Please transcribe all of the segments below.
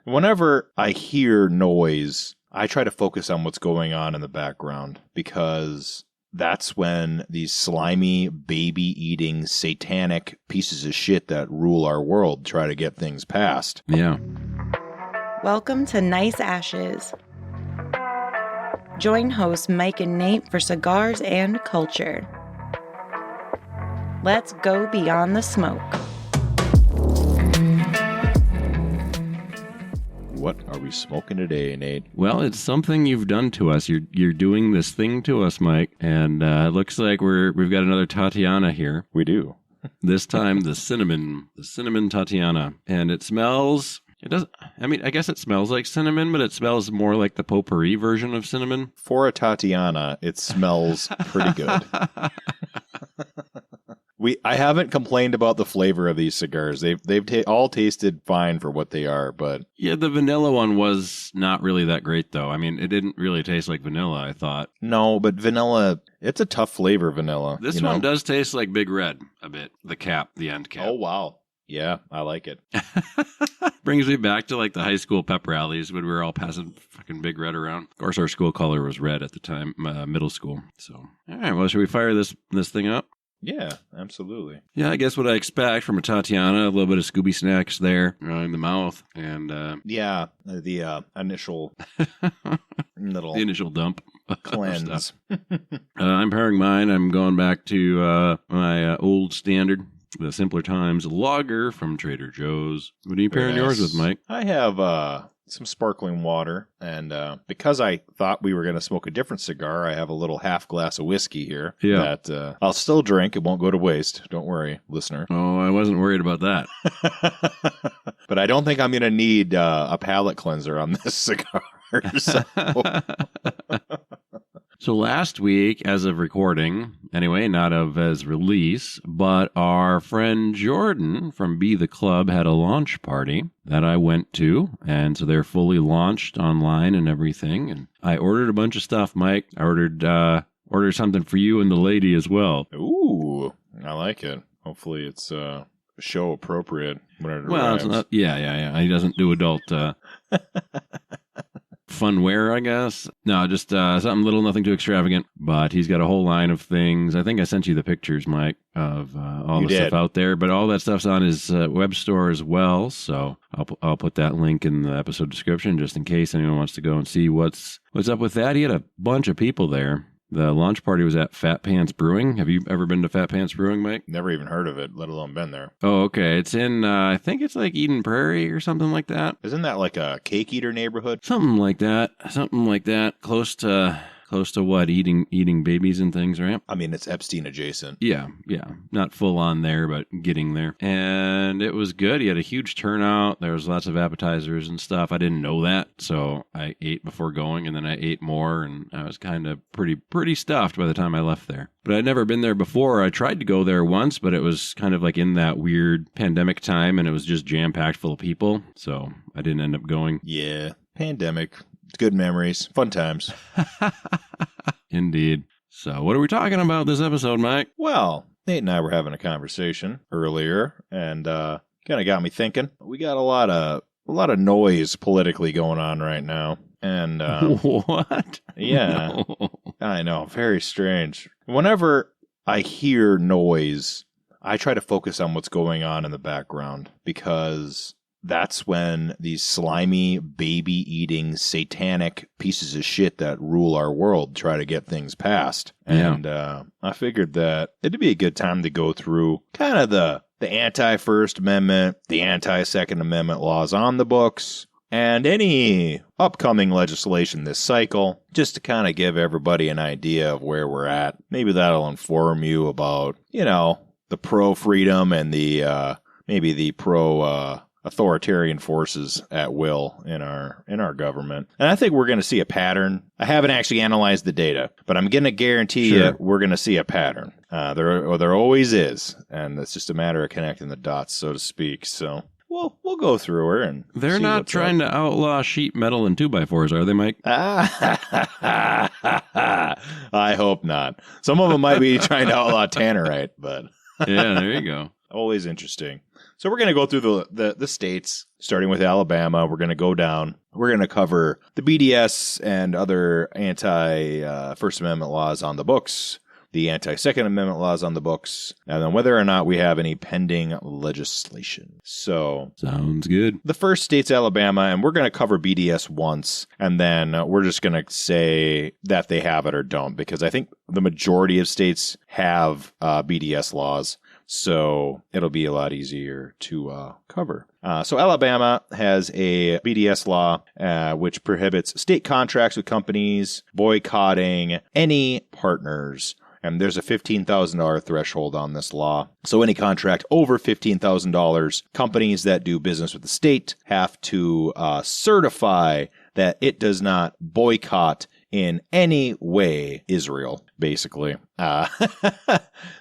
Whenever I hear noise, I try to focus on what's going on in the background, because that's when these slimy, baby-eating, satanic pieces of shit that rule our world try to get things passed. Yeah. Welcome to Nice Ashes. Join hosts Mike and Nate for cigars and culture. Let's go beyond the smoke. What are we smoking today, Nate? Well, it's something you've done to us. You're doing this thing to us, Mike, and it looks like we've got another Tatiana here. We do. This time the cinnamon Tatiana, and it smells. It doesn't. I mean, I guess it smells like cinnamon, but it smells more like the potpourri version of cinnamon. For a Tatiana, it smells pretty good. I haven't complained about the flavor of these cigars. They've all tasted fine for what they are, but yeah, the vanilla one was not really that great, though. I mean, it didn't really taste like vanilla, I thought. No, but vanilla, it's a tough flavor, vanilla. This one does taste like Big Red a bit. The end cap. Oh, wow. Yeah, I like it. Brings me back to like the high school pep rallies when we were all passing fucking Big Red around. Of course, our school color was red at the time, middle school. So, all right, well, should we fire this thing up? Yeah, absolutely. Yeah, I guess what I expect from a Tatiana, a little bit of Scooby snacks there in the mouth, and yeah, the initial little the initial dump cleanse. I'm pairing mine. I'm going back to my old standard, the Simpler Times lager from Trader Joe's. What are you pairing yours with, Mike? I have some sparkling water, and because I thought we were going to smoke a different cigar, I have a little half glass of whiskey here that I'll still drink. It won't go to waste. Don't worry, listener. Oh, I wasn't worried about that. But I don't think I'm going to need a palate cleanser on this cigar. So last week, as of recording, anyway, not of as release, but our friend Jordan from Be The Club had a launch party that I went to, and so they're fully launched online and everything, and I ordered a bunch of stuff, Mike. I ordered something for you and the lady as well. Ooh, I like it. Hopefully it's show appropriate when it arrives. It's not, yeah. He doesn't do adult fun wear, I guess. No, just something little, nothing too extravagant. But he's got a whole line of things. I think I sent you the pictures, Mike, of all the stuff out there. But all that stuff's on his web store as well. So I'll put that link in the episode description just in case anyone wants to go and see what's up with that. He had a bunch of people there. The launch party was at Fat Pants Brewing. Have you ever been to Fat Pants Brewing, Mike? Never even heard of it, let alone been there. Oh, okay. It's in, I think it's like Eden Prairie or something like that. Isn't that like a cake eater neighborhood? Something like that. Close to what? Eating babies and things, right? I mean, it's Epstein adjacent. Yeah. Not full on there, but getting there. And it was good. He had a huge turnout. There was lots of appetizers and stuff. I didn't know that, so I ate before going, and then I ate more, and I was kind of pretty stuffed by the time I left there. But I'd never been there before. I tried to go there once, but it was kind of like in that weird pandemic time, and it was just jam-packed full of people, so I didn't end up going. Yeah, pandemic. Good memories. Fun times. Indeed. So what are we talking about this episode, Mike? Well, Nate and I were having a conversation earlier, and kind of got me thinking. We got a lot of noise politically going on right now. And what? Yeah. No. I know. Very strange. Whenever I hear noise, I try to focus on what's going on in the background, because that's when these slimy, baby-eating, satanic pieces of shit that rule our world try to get things passed. And I figured that it'd be a good time to go through kind of the anti-First Amendment, the anti-Second Amendment laws on the books, and any upcoming legislation this cycle, just to kind of give everybody an idea of where we're at. Maybe that'll inform you about, the pro-freedom and the maybe the pro authoritarian forces at will in our government. And I think we're going to see a pattern. I haven't actually analyzed the data, but I'm going to guarantee you we're going to see a pattern. There always is, and it's just a matter of connecting the dots, so to speak. So we'll go through her and they're not trying to outlaw sheet metal and 2x4s, are they, Mike? I hope not. Some of them might be trying to outlaw tannerite, but yeah, there you go. Always interesting. So we're going to go through the states, starting with Alabama. We're going to go down. We're going to cover the BDS and other anti-First Amendment laws on the books, the anti-Second Amendment laws on the books, and then whether or not we have any pending legislation. So sounds good. The first state's Alabama, and we're going to cover BDS once, and then we're just going to say that they have it or don't, because I think the majority of states have BDS laws. So it'll be a lot easier to cover. So Alabama has a BDS law which prohibits state contracts with companies boycotting any partners. And there's a $15,000 threshold on this law. So any contract over $15,000, companies that do business with the state have to certify that it does not boycott in any way Israel, basically.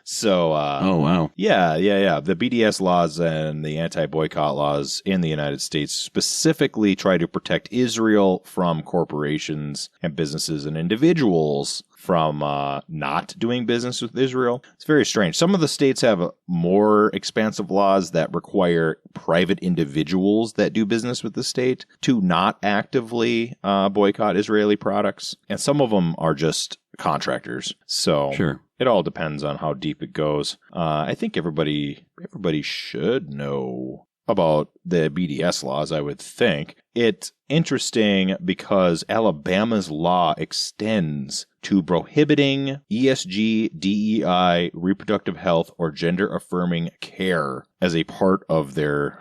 So, oh, wow. Yeah. The BDS laws and the anti-boycott laws in the United States specifically try to protect Israel from corporations and businesses and individuals from not doing business with Israel. It's very strange. Some of the states have more expansive laws that require private individuals that do business with the state to not actively boycott Israeli products. And some of them are just contractors. So sure. It all depends on how deep it goes. I think everybody should know about the BDS laws, I would think. It's interesting because Alabama's law extends to prohibiting ESG, DEI, reproductive health, or gender-affirming care as a part of their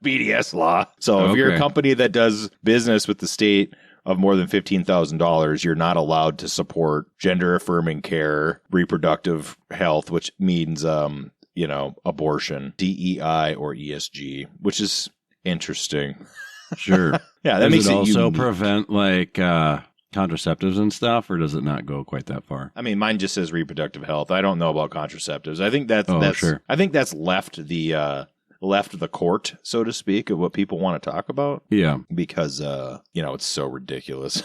BDS law. So if you're a company that does business with the state of more than $15,000, you're not allowed to support gender-affirming care, reproductive health, which means abortion, DEI or ESG, which is interesting. Sure. Yeah, that makes it also unique. Prevent contraceptives and stuff, or does it not go quite that far? I mean, mine just says reproductive health. I don't know about contraceptives. I think that's sure. I think that's left the court, so to speak, of what people want to talk about. Yeah, because it's so ridiculous.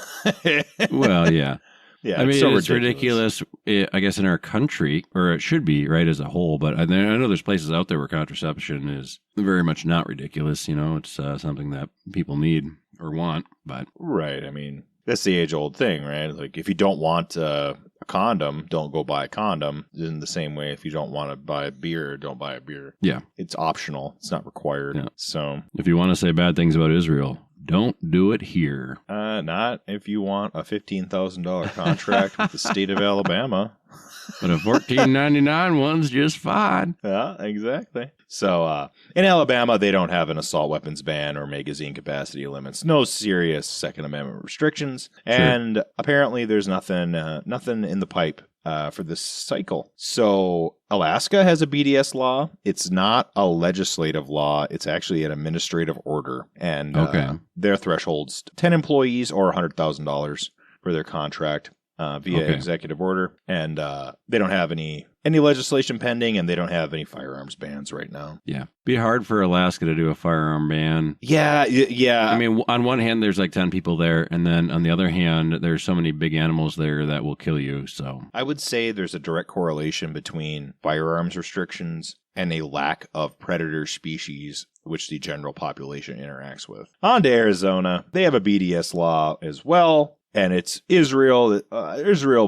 Well, yeah. Yeah, I mean, so it's ridiculous, I guess, in our country, or it should be, right, as a whole. But I know there's places out there where contraception is very much not ridiculous. It's something that people need or want. But right. I mean, that's the age-old thing, right? Like, if you don't want a condom, don't go buy a condom. In the same way, if you don't want to buy a beer, don't buy a beer. Yeah. It's optional. It's not required. Yeah. So if you want to say bad things about Israel, don't do it here. Not if you want a $15,000 contract with the state of Alabama. But a $14.99 one's just fine. Yeah, exactly. So in Alabama, they don't have an assault weapons ban or magazine capacity limits. No serious Second Amendment restrictions. Sure. And apparently there's nothing in the pipe for this cycle. So Alaska has a BDS law. It's not a legislative law. It's actually an administrative order. And their threshold's 10 employees or $100,000 for their contract via executive order. And they don't have any legislation pending, and they don't have any firearms bans right now. Yeah. Be hard for Alaska to do a firearm ban. Yeah. I mean, on one hand, there's like 10 people there, and then on the other hand, there's so many big animals there that will kill you. So I would say there's a direct correlation between firearms restrictions and a lack of predator species which the general population interacts with. On to Arizona. They have a BDS law as well. And it's Israel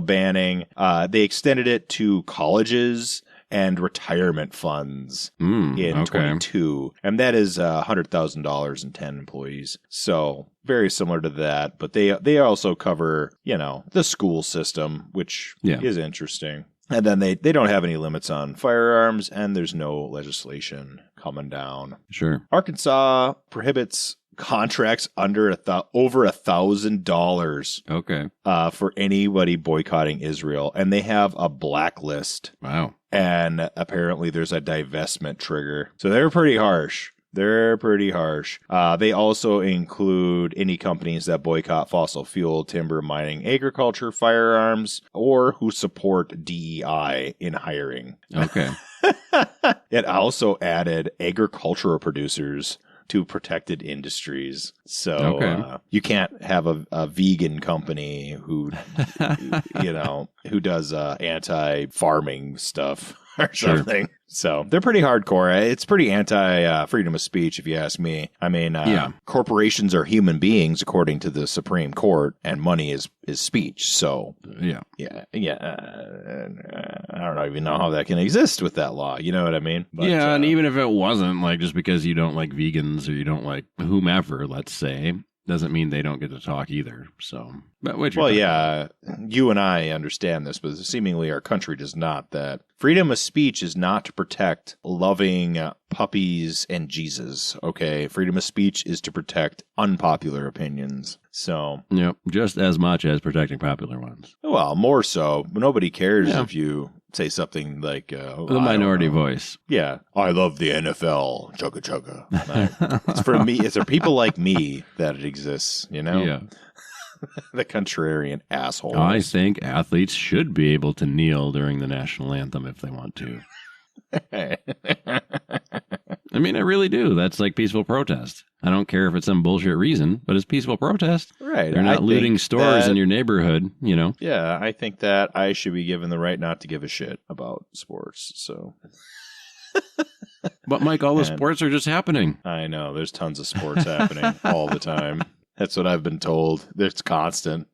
banning. They extended it to colleges and retirement funds in 22. And that is $100,000 and 10 employees. So very similar to that. But they also cover, the school system, which is interesting. And then they don't have any limits on firearms, and there's no legislation coming down. Sure. Arkansas prohibits contracts under over $1,000 for anybody boycotting Israel, and they have a blacklist. Wow. And apparently there's a divestment trigger, so they're pretty harsh. They also include any companies that boycott fossil fuel, timber, mining, agriculture, firearms, or who support DEI in hiring. Okay. It also added agricultural producers to protected industries. So you can't have a vegan company who does anti-farming stuff. or something. So they're pretty hardcore. It's pretty anti freedom of speech, if you ask me. I mean, corporations are human beings, according to the Supreme Court, and money is speech. So I don't even know how that can exist with that law. You know what I mean? But, and even if it wasn't, like, just because you don't like vegans or you don't like whomever, let's say, doesn't mean they don't get to talk either. So, but you and I understand this, but seemingly our country does not. That freedom of speech is not to protect loving puppies and Jesus. Okay, freedom of speech is to protect unpopular opinions. So, just as much as protecting popular ones. Well, more so. Nobody cares if you say something like the minority voice. Yeah, I love the NFL. Chugga chugga. It's for me. It's for people like me that it exists. You know. Yeah. The contrarian assholes. I think athletes should be able to kneel during the national anthem if they want to. I mean, I really do. That's like peaceful protest. I don't care if it's some bullshit reason, but it's peaceful protest. Right. They're not looting stores in your neighborhood, you know? Yeah, I think that I should be given the right not to give a shit about sports, so... But, Mike, all the sports are just happening. I know. There's tons of sports happening all the time. That's what I've been told. It's constant.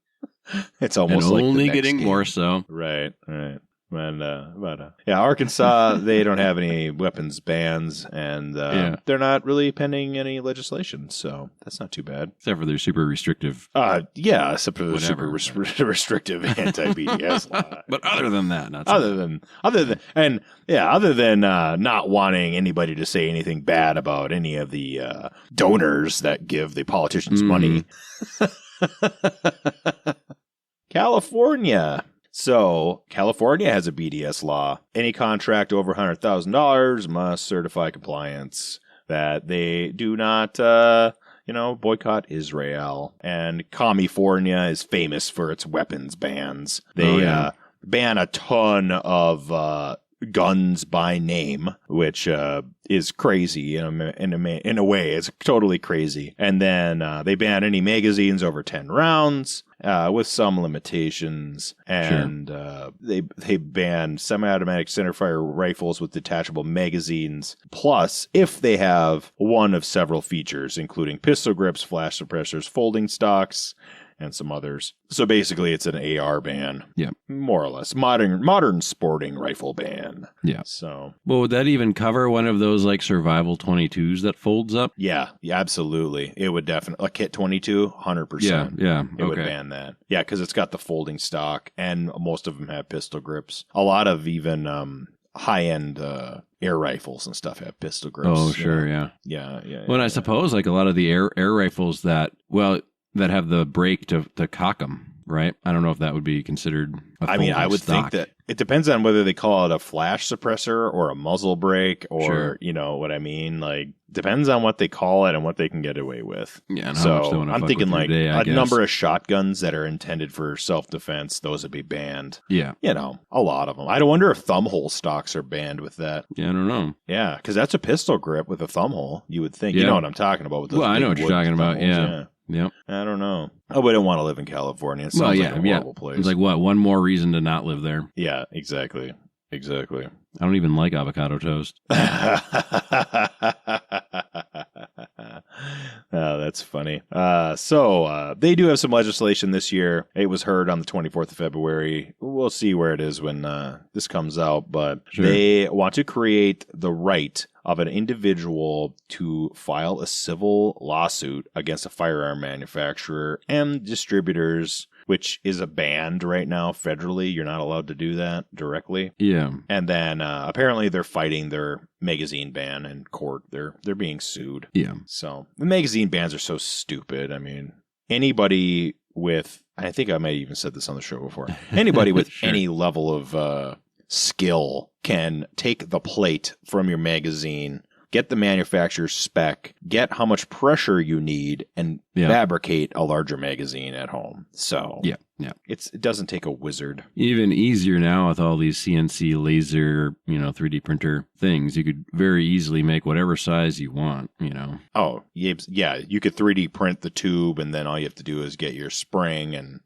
It's almost like only getting more so. Right. Arkansas, they don't have any weapons bans, and they're not really pending any legislation, so that's not too bad. Except for their super restrictive. Except for the super restrictive anti-BDS law. But other than that, other than not wanting anybody to say anything bad about any of the donors that give the politicians money. California. So, California has a BDS law. Any contract over $100,000 must certify compliance, that they do not, boycott Israel. And California is famous for its weapons bans. They ban a ton of guns by name, which is crazy in a way. It's totally crazy. And then they ban any magazines over 10 rounds. With some limitations, and they ban semi-automatic centerfire rifles with detachable magazines. Plus, if they have one of several features, including pistol grips, flash suppressors, folding stocks, and some others. So basically, it's an AR ban. Yeah, more or less modern sporting rifle ban. Yeah. So, well, would that even cover one of those like survival 22s that folds up? Yeah, absolutely. It would definitely a kit 22, 100%. Yeah. It would ban that. Yeah, because it's got the folding stock, and most of them have pistol grips. A lot of even high-end air rifles and stuff have pistol grips. Oh, sure, Yeah. Well, I suppose like a lot of the air rifles that have the brake to cock them, right? I don't know if that would be considered I would think that it depends on whether they call it a flash suppressor or a muzzle brake or, you know what I mean? Like, depends on what they call it and what they can get away with. Yeah, and how much they want to I'm fuck thinking with like your day, I guess. number of shotguns that are intended for self-defense, those would be banned. Yeah. A lot of them. I wonder if thumbhole stocks are banned with that. Yeah, I don't know. Yeah, because that's a pistol grip with a thumbhole, you would think. Yeah. You know what I'm talking about with those I know what big you're talking about, thumbholes, Yep. I don't know. I wouldn't want to live in California. It sounds like a horrible place. It's like, what, one more reason to not live there? Yeah, exactly. I don't even like avocado toast. Oh, that's funny. So they do have some legislation this year. It was heard on the 24th of February. We'll see where it is when this comes out. But they want to create the right of an individual to file a civil lawsuit against a firearm manufacturer and distributors, which is a banned right now federally. You're not allowed to do that directly. Yeah. And then apparently they're fighting their magazine ban in court. They're being sued. Yeah. So the magazine bans are so stupid. I mean, anybody with, I think I might have even said this on the show before, anybody with any level of skill can take the plate from your magazine, get the manufacturer's spec, get how much pressure you need, and fabricate a larger magazine at home. So Yeah. It doesn't take a wizard. Even easier now with all these CNC laser, 3D printer things. You could very easily make whatever size you want, Oh, yeah. You could 3D print the tube, and then all you have to do is get your spring, and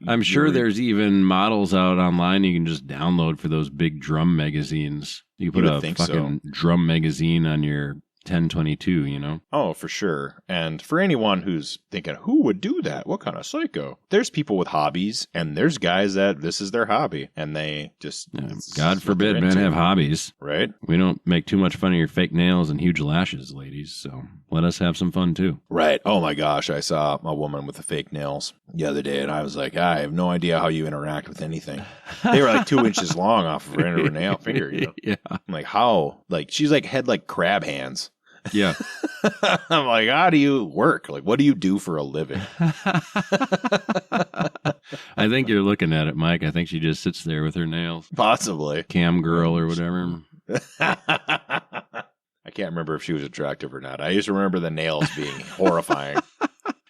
I'm sure there's even models out online you can just download for those big drum magazines. You put a fucking drum magazine on your 1022, Oh, for sure. And for anyone who's thinking, who would do that? What kind of psycho? There's people with hobbies, and there's guys that this is their hobby, and they just... God forbid men have hobbies. Right? We don't make too much fun of your fake nails and huge lashes, ladies, so let us have some fun, too. Right. Oh, my gosh. I saw a woman with the fake nails the other day, and I was like, I have no idea how you interact with anything. They were like 2 inches long off of her nail finger. Yeah. I'm like, how? Like, she's like, had like crab hands. Yeah. I'm like, how do you work? Like, what do you do for a living? I think you're looking at it, Mike. I think she just sits there with her nails. Possibly. Cam girl or whatever. I can't remember if she was attractive or not. I used to remember the nails being horrifying.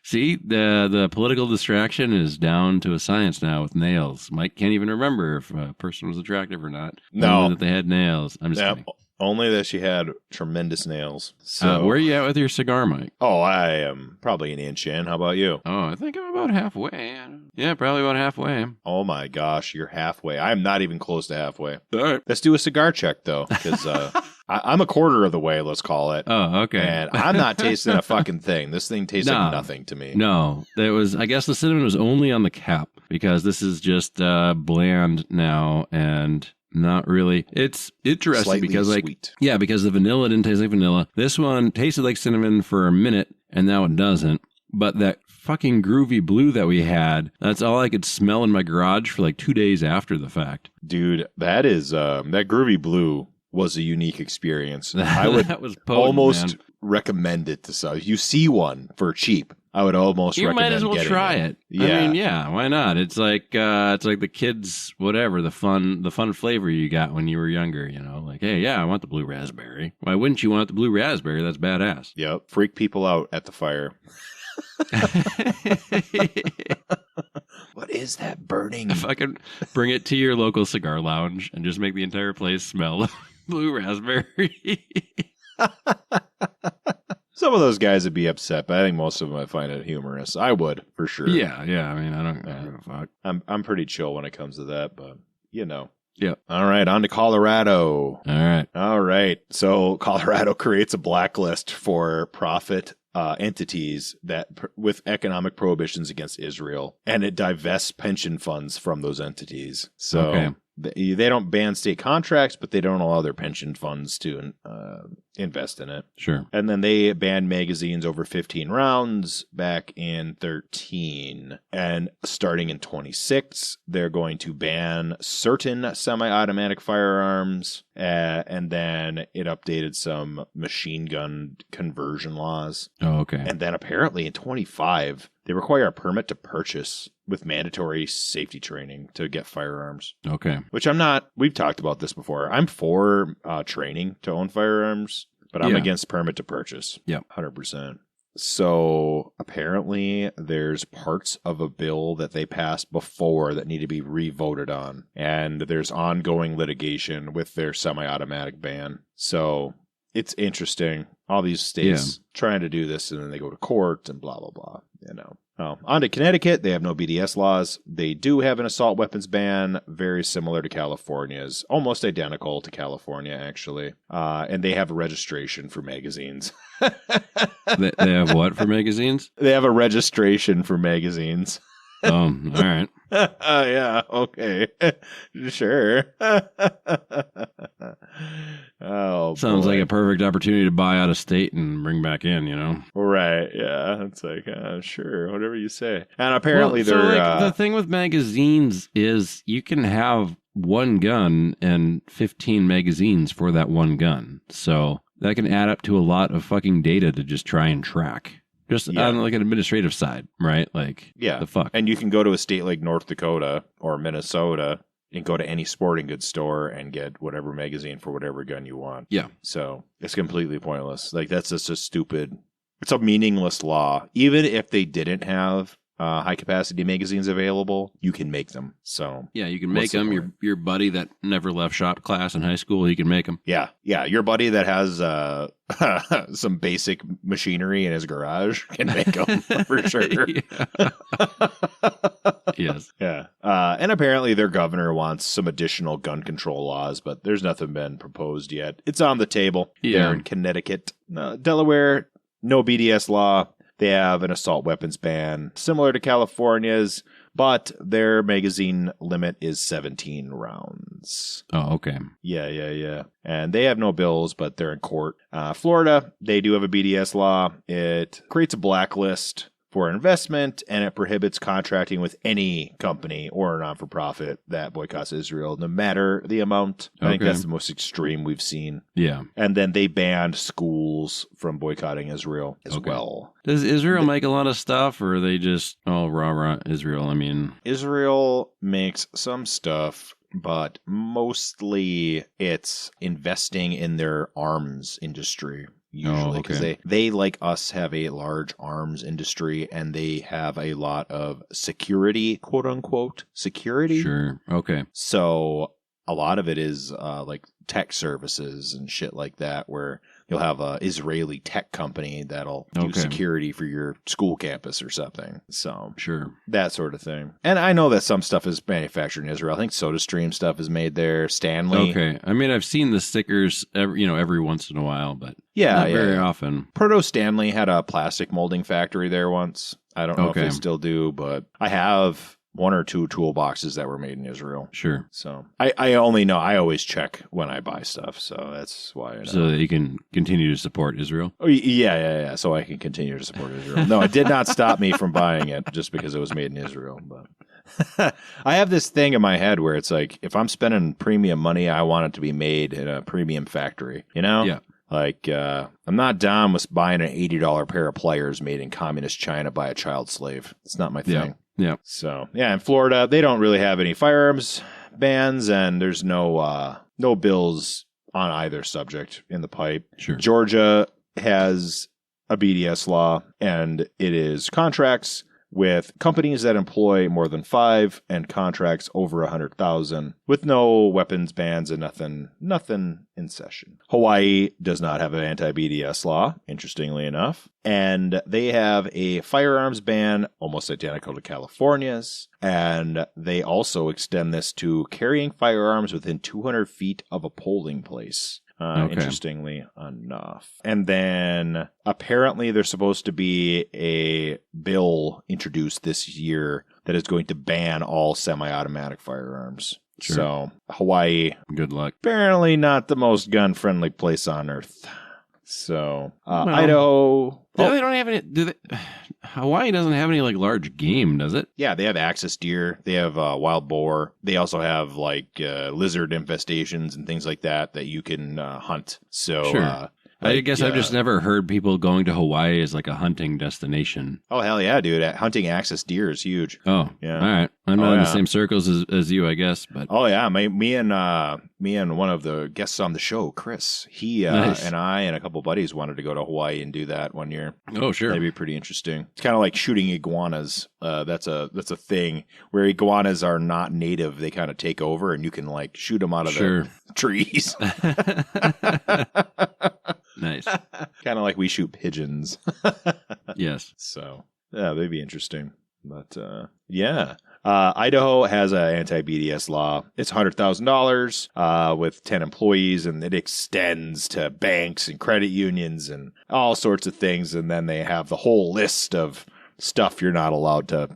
See, the political distraction is down to a science now with nails. Mike can't even remember if a person was attractive or not. No. Only that they had nails. I'm just kidding. Only that she had tremendous nails. So, where are you at with your cigar, Mike? Oh, I am probably an inch in. How about you? Oh, I think I'm about halfway. Yeah, probably about halfway. Oh my gosh, you're halfway. I'm not even close to halfway. All right. Let's do a cigar check, though, because I'm a quarter of the way, let's call it. Oh, okay. And I'm not tasting a fucking thing. This thing tastes like nothing to me. No, I guess the cinnamon was only on the cap, because this is just bland now, and not really. It's interesting slightly because sweet. Because the vanilla didn't taste like vanilla. This one tasted like cinnamon for a minute, and now it doesn't. But that fucking groovy blue that we had, that's all I could smell in my garage for like 2 days after the fact. Dude, that is that groovy blue was a unique experience. I would that was potent, almost recommend it to some. If you see one for cheap, I would almost recommend might as well try it. Yeah. I mean, yeah, why not? It's like the kids, whatever, the fun flavor you got when you were younger, like, hey, yeah, I want the blue raspberry. Why wouldn't you want the blue raspberry? That's badass. Yep. Freak people out at the fire. What is that burning? If I could bring it to your local cigar lounge and just make the entire place smell blue raspberry. Some of those guys would be upset, but I think most of them would find it humorous. I would, for sure. Yeah. I mean, I don't give a fuck. I'm pretty chill when it comes to that, but Yeah. All right, on to Colorado. All right. So Colorado creates a blacklist for profit entities that with economic prohibitions against Israel, and it divests pension funds from those entities. So they don't ban state contracts, but they don't allow their pension funds to invest in it. Sure. And then they banned magazines over 15 rounds back in 13. And starting in 26, they're going to ban certain semi-automatic firearms. And then it updated some machine gun conversion laws. Oh, okay. And then apparently in 25, they require a permit to purchase with mandatory safety training to get firearms. Okay. Which I'm not, we've talked about this before. I'm for training to own firearms, but I'm against permit to purchase. Yep. 100%. So apparently there's parts of a bill that they passed before that need to be re-voted on. And there's ongoing litigation with their semi-automatic ban. So it's interesting. All these states trying to do this, and then they go to court and blah, blah, blah. On to Connecticut, they have no BDS laws. They do have an assault weapons ban, very similar to California's, almost identical to California, actually. And they have a registration for magazines. They have what for magazines? They have a registration for magazines. All right. Yeah, okay. Sure. Sounds like a perfect opportunity to buy out of state and bring back in, Right, yeah. It's like, sure, whatever you say. And apparently they're... the thing with magazines is you can have one gun and 15 magazines for that one gun. So that can add up to a lot of fucking data to just try and track. Just on like an administrative side, right? Like, the fuck. And you can go to a state like North Dakota or Minnesota and go to any sporting goods store and get whatever magazine for whatever gun you want. Yeah. So it's completely pointless. Like, that's just a stupid, it's a meaningless law. Even if they didn't have high-capacity magazines available, you can make them. So yeah, you can make them. Your buddy that never left shop class in high school, he can make them. Yeah, your buddy that has some basic machinery in his garage can make them for sure. Yes. Yeah. And apparently their governor wants some additional gun control laws, but there's nothing been proposed yet. It's on the table there in Connecticut. Delaware, no BDS law. They have an assault weapons ban similar to California's, but their magazine limit is 17 rounds. Oh, okay. Yeah. And they have no bills, but they're in court. Florida, they do have a BDS law. It creates a blacklist for investment, and it prohibits contracting with any company or non-for-profit that boycotts Israel, no matter the amount. I think that's the most extreme we've seen. Yeah. And then they banned schools from boycotting Israel as well. Does Israel make a lot of stuff, or are they just, rah, Israel? I mean, Israel makes some stuff, but mostly it's investing in their arms industry. Usually, because they, like us, have a large arms industry, and they have a lot of security, quote unquote, security. Sure. Okay. So a lot of it is like tech services and shit like that, where you'll have a Israeli tech company that'll do security for your school campus or something. So sure, that sort of thing. And I know that some stuff is manufactured in Israel. I think SodaStream stuff is made there. Stanley. Okay. I mean, I've seen the stickers every once in a while, but not very often. Proto Stanley had a plastic molding factory there once. I don't know if they still do, but I have one or two toolboxes that were made in Israel. Sure. So I only know, I always check when I buy stuff. So that's why I know. So that you can continue to support Israel? Oh, yeah. So I can continue to support Israel. No, it did not stop me from buying it just because it was made in Israel. But I have this thing in my head where it's like, if I'm spending premium money, I want it to be made in a premium factory, you know? Yeah. Like, I'm not down with buying an $80 pair of pliers made in communist China by a child slave. It's not my thing. Yeah. So, in Florida, they don't really have any firearms bans, and there's no bills on either subject in the pipe. Sure. Georgia has a BDS law, and it is contracts with companies that employ more than 5 and contracts over 100,000 with no weapons bans and nothing in session. Hawaii does not have an anti-BDS law, interestingly enough, and they have a firearms ban almost identical to California's, and they also extend this to carrying firearms within 200 feet of a polling place. Interestingly enough. And then apparently there's supposed to be a bill introduced this year that is going to ban all semi-automatic firearms. Sure. So Hawaii, good luck. Apparently not the most gun-friendly place on earth. So Idaho. They don't have any. Hawaii doesn't have any large game, does it? Yeah, they have axis deer. They have wild boar. They also have lizard infestations and things like that you can hunt. So sure. I guess I've just never heard people going to Hawaii as a hunting destination. Oh, hell yeah, dude. Hunting axis deer is huge. Oh, yeah. All right. I'm not in the same circles as you, I guess. But oh, yeah. Me and one of the guests on the show, Chris, he nice. And I and a couple buddies wanted to go to Hawaii and do that one year. Oh, sure. That'd be pretty interesting. It's kind of like shooting iguanas. That's a thing where iguanas are not native. They kind of take over, and you can shoot them out of the trees. Nice. Kind of like we shoot pigeons. Yes. So, yeah, that'd be interesting. But, Idaho has an anti-BDS law. It's $100,000 with 10 employees, and it extends to banks and credit unions and all sorts of things. And then they have the whole list of stuff you're not allowed to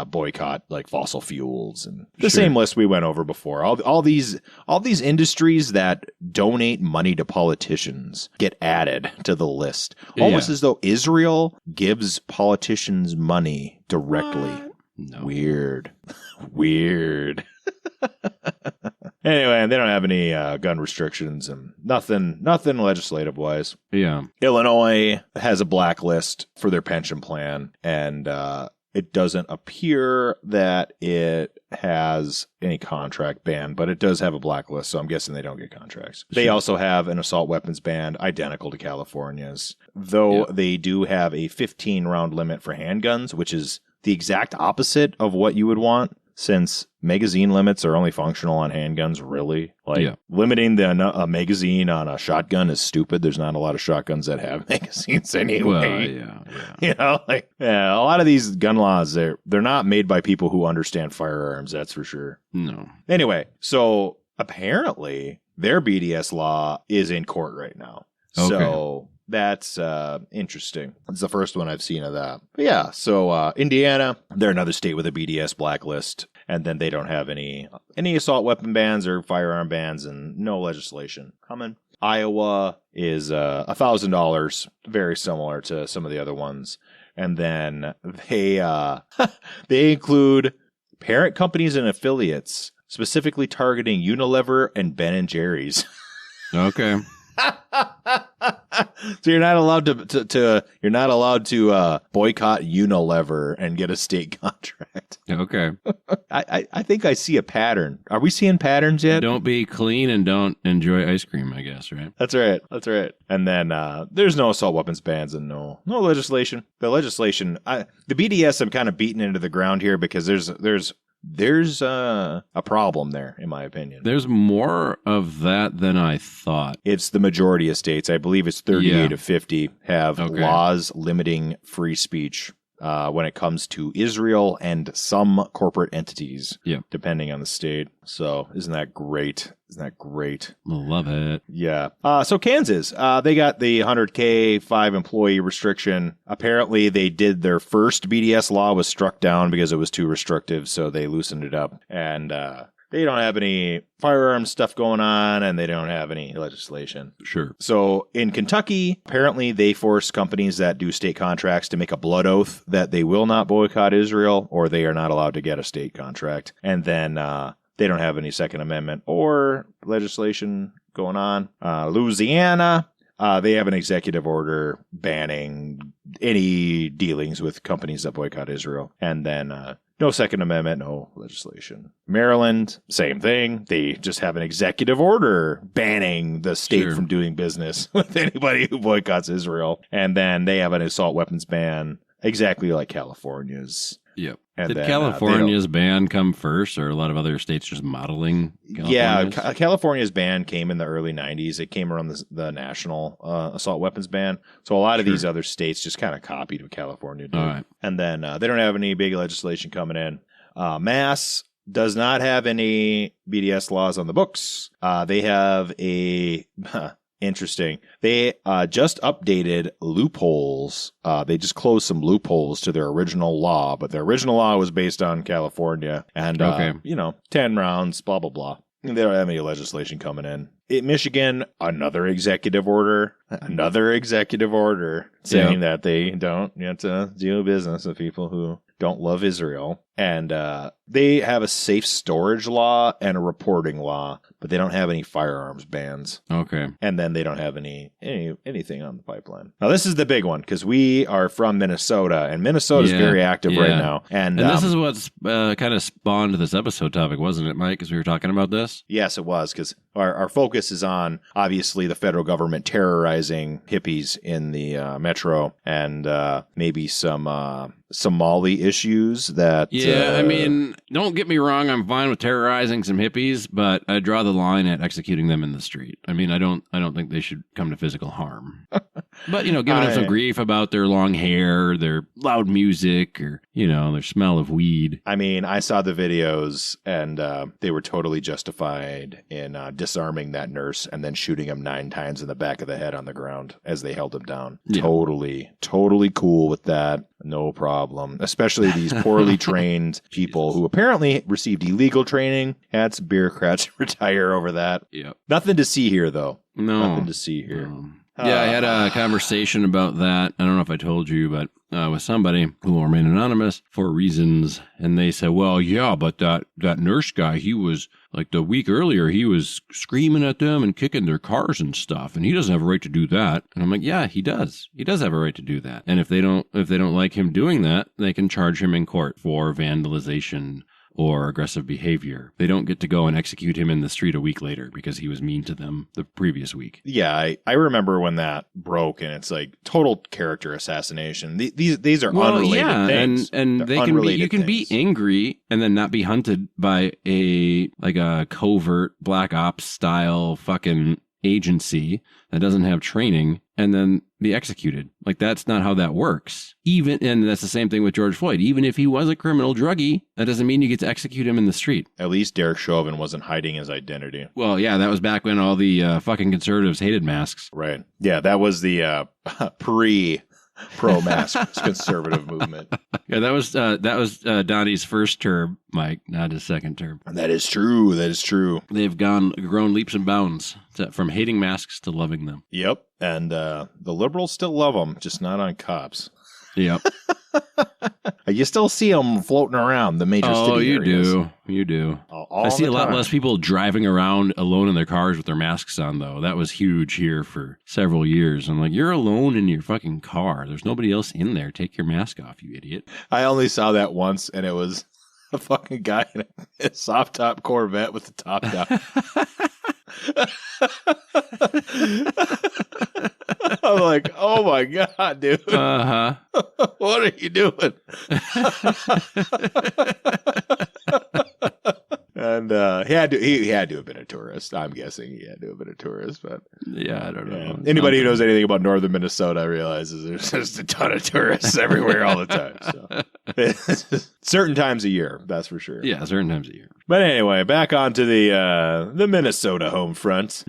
boycott, like fossil fuels and the same list we went over before. All these industries that donate money to politicians get added to the list, almost as though Israel gives politicians money directly. What? No. Weird. Anyway, they don't have any gun restrictions and nothing legislative wise. Yeah. Illinois has a blacklist for their pension plan, and it doesn't appear that it has any contract ban, but it does have a blacklist, so I'm guessing they don't get contracts. Sure. They also have an assault weapons ban identical to California's, though they do have a 15-round limit for handguns, which is the exact opposite of what you would want, since magazine limits are only functional on handguns, really. Like, limiting a magazine on a shotgun is stupid. There's not a lot of shotguns that have magazines anyway. Well, yeah. You know, like, a lot of these gun laws, they're not made by people who understand firearms, that's for sure. No. Anyway, so apparently their BDS law is in court right now. Okay. So that's interesting. It's the first one I've seen of that. But yeah, so Indiana, they're another state with a BDS blacklist, and then they don't have any assault weapon bans or firearm bans, and no legislation coming. Iowa is $1,000, very similar to some of the other ones. And then they they include parent companies and affiliates, specifically targeting Unilever and Ben & Jerry's. Okay. So you're not allowed to boycott Unilever and get a state contract. Okay. I think I see a pattern. Are we seeing patterns yet? Don't be clean and don't enjoy ice cream, I guess, right? That's right. And then there's no assault weapons bans and no legislation. The legislation, the BDS, I'm kind of beating into the ground here because there's a problem there, in my opinion. There's more of that than I thought. It's the majority of states. I believe it's 38 of 50 have laws limiting free speech when it comes to Israel and some corporate entities, depending on the state. So isn't that great? Love it. Yeah. So Kansas, they got the 100K 5-employee restriction. Apparently, they did their first BDS law was struck down because it was too restrictive, so they loosened it up. And they don't have any firearms stuff going on, and they don't have any legislation. Sure. So in Kentucky, apparently they force companies that do state contracts to make a blood oath that they will not boycott Israel, or they are not allowed to get a state contract. And then they don't have any Second Amendment or legislation going on. Louisiana, they have an executive order banning any dealings with companies that boycott Israel. And then no Second Amendment, no legislation. Maryland, same thing. They just have an executive order banning the state from doing business with anybody who boycotts Israel. And then they have an assault weapons ban, exactly like California's. Yep. And Did then, California's ban come first, or a lot of other states just modeling California's? Yeah, California's ban came in the early 90s. It came around the national assault weapons ban. So a lot of these other states just kind of copied what California did. All right. And then they don't have any big legislation coming in. Mass does not have any BDS laws on the books. They have a... Interesting. They just updated loopholes. They just closed some loopholes to their original law, but their original law was based on California and, 10 rounds, blah, blah, blah. They don't have any legislation coming in. Michigan, another executive order saying that they don't get to do business with people who don't love Israel. And they have a safe storage law and a reporting law, but they don't have any firearms bans. Okay. And then they don't have anything on the pipeline. Now, this is the big one because we are from Minnesota, and Minnesota's very active right now. And this is what's kind of spawned this episode topic, wasn't it, Mike, as we were talking about this? Yes, it was, because our focus is on, obviously, the federal government terrorizing hippies in the metro and maybe some Somali issues that... Yeah, I mean, don't get me wrong, I'm fine with terrorizing some hippies, but I draw the line at executing them in the street. I mean, I don't think they should come to physical harm. But, giving them some grief about their long hair, their loud music, or, their smell of weed. I mean, I saw the videos, and they were totally justified in disarming that nurse and then shooting him 9 times in the back of the head on the ground as they held him down. Yeah. Totally cool with that. No problem. Especially these poorly trained people who apparently received illegal training. Had some bureaucrats retire over that. Yep. Nothing to see here, though. No. Nothing to see here. Yeah, I had a conversation about that. I don't know if I told you, but with somebody who will remain anonymous for reasons. And they said, well, yeah, but that nurse guy, he was like the week earlier, he was screaming at them and kicking their cars and stuff. And he doesn't have a right to do that. And I'm like, yeah, he does. He does have a right to do that. And if they don't like him doing that, they can charge him in court for vandalization or aggressive behavior. They don't get to go and execute him in the street a week later because he was mean to them the previous week. Yeah, I remember when that broke, and it's like total character assassination. These are unrelated things. And they can be angry and then not be hunted by a covert black ops style fucking agency that doesn't have training and then be executed. Like, that's not how that works. And that's the same thing with George Floyd. Even if he was a criminal druggie, that doesn't mean you get to execute him in the street. At least Derek Chauvin wasn't hiding his identity. Well, yeah, that was back when all the fucking conservatives hated masks. Right. Yeah, that was the pro-mask conservative movement. Yeah, that was Donnie's first term, Mike, not his second term. That is true. That is true. They've grown leaps and bounds from hating masks to loving them. Yep. And the liberals still love them, just not on cops. Yep. You still see them floating around the major city areas. You do. All I see a lot time. less people driving around alone in their cars with their masks on, though. That was huge here for several years. I'm like, you're alone in your fucking car. There's nobody else in there. Take your mask off, you idiot. I only saw that once, and it was a fucking guy in a soft top Corvette with the top down. I'm like, oh my God, dude. Uh-huh. What are you doing? And he had to have been a tourist. I'm guessing he had to have been a tourist, but yeah, I don't know. Yeah. Anybody who knows anything about northern Minnesota realizes there's just a ton of tourists everywhere all the time. So. Certain times a year, that's for sure. Yeah, certain times a year. But anyway, back onto the Minnesota home front.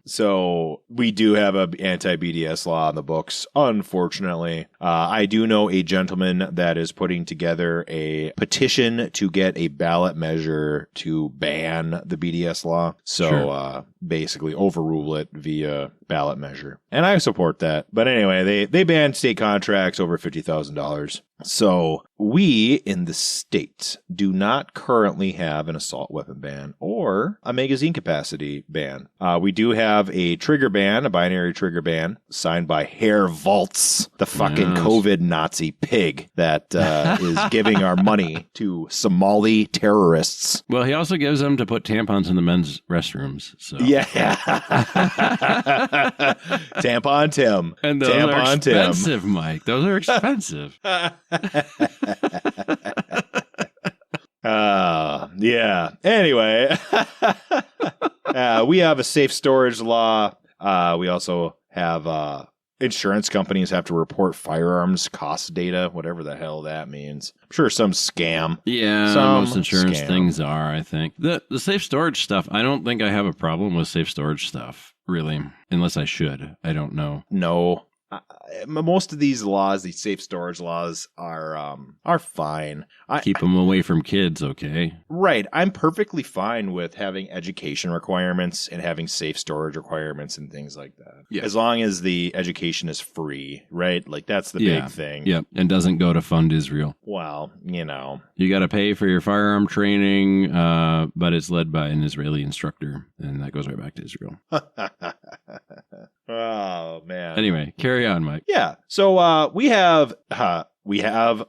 So we do have an anti-BDS law in the books, unfortunately. I do know a gentleman that is putting together a petition to get a ballot measure to ban the BDS law. So Sure. Basically overrule it via ballot measure. And I support that. But anyway, they banned state contracts over $50,000. So we in the state do not currently have an assault weapon ban or a magazine capacity ban. We do have a trigger ban, a binary trigger ban, signed by Herr Volz, the fucking COVID Nazi pig that is giving our money to Somali terrorists. Well, he also gives them to put tampons in the men's restrooms. So. Yeah. Tampon Tim. And those are expensive, Mike. Those are expensive. Yeah. Anyway, we have a safe storage law. We also have insurance companies have to report firearms cost data, whatever the hell that means. I'm sure some scam. Yeah, most insurance things are, I think. The safe storage stuff, I don't think I have a problem with safe storage stuff, really, unless I should. I don't know. No. Most of these laws, these safe storage laws, are fine. Keep them away from kids, okay? Right. I'm perfectly fine with having education requirements and having safe storage requirements and things like that. Yeah. As long as the education is free, right? Like, that's the big thing. Yep, and doesn't go to fund Israel. Well, you know. You got to pay for your firearm training, but it's led by an Israeli instructor, and that goes right back to Israel. Oh, man. Anyway, carry on, Mike. Yeah. So we have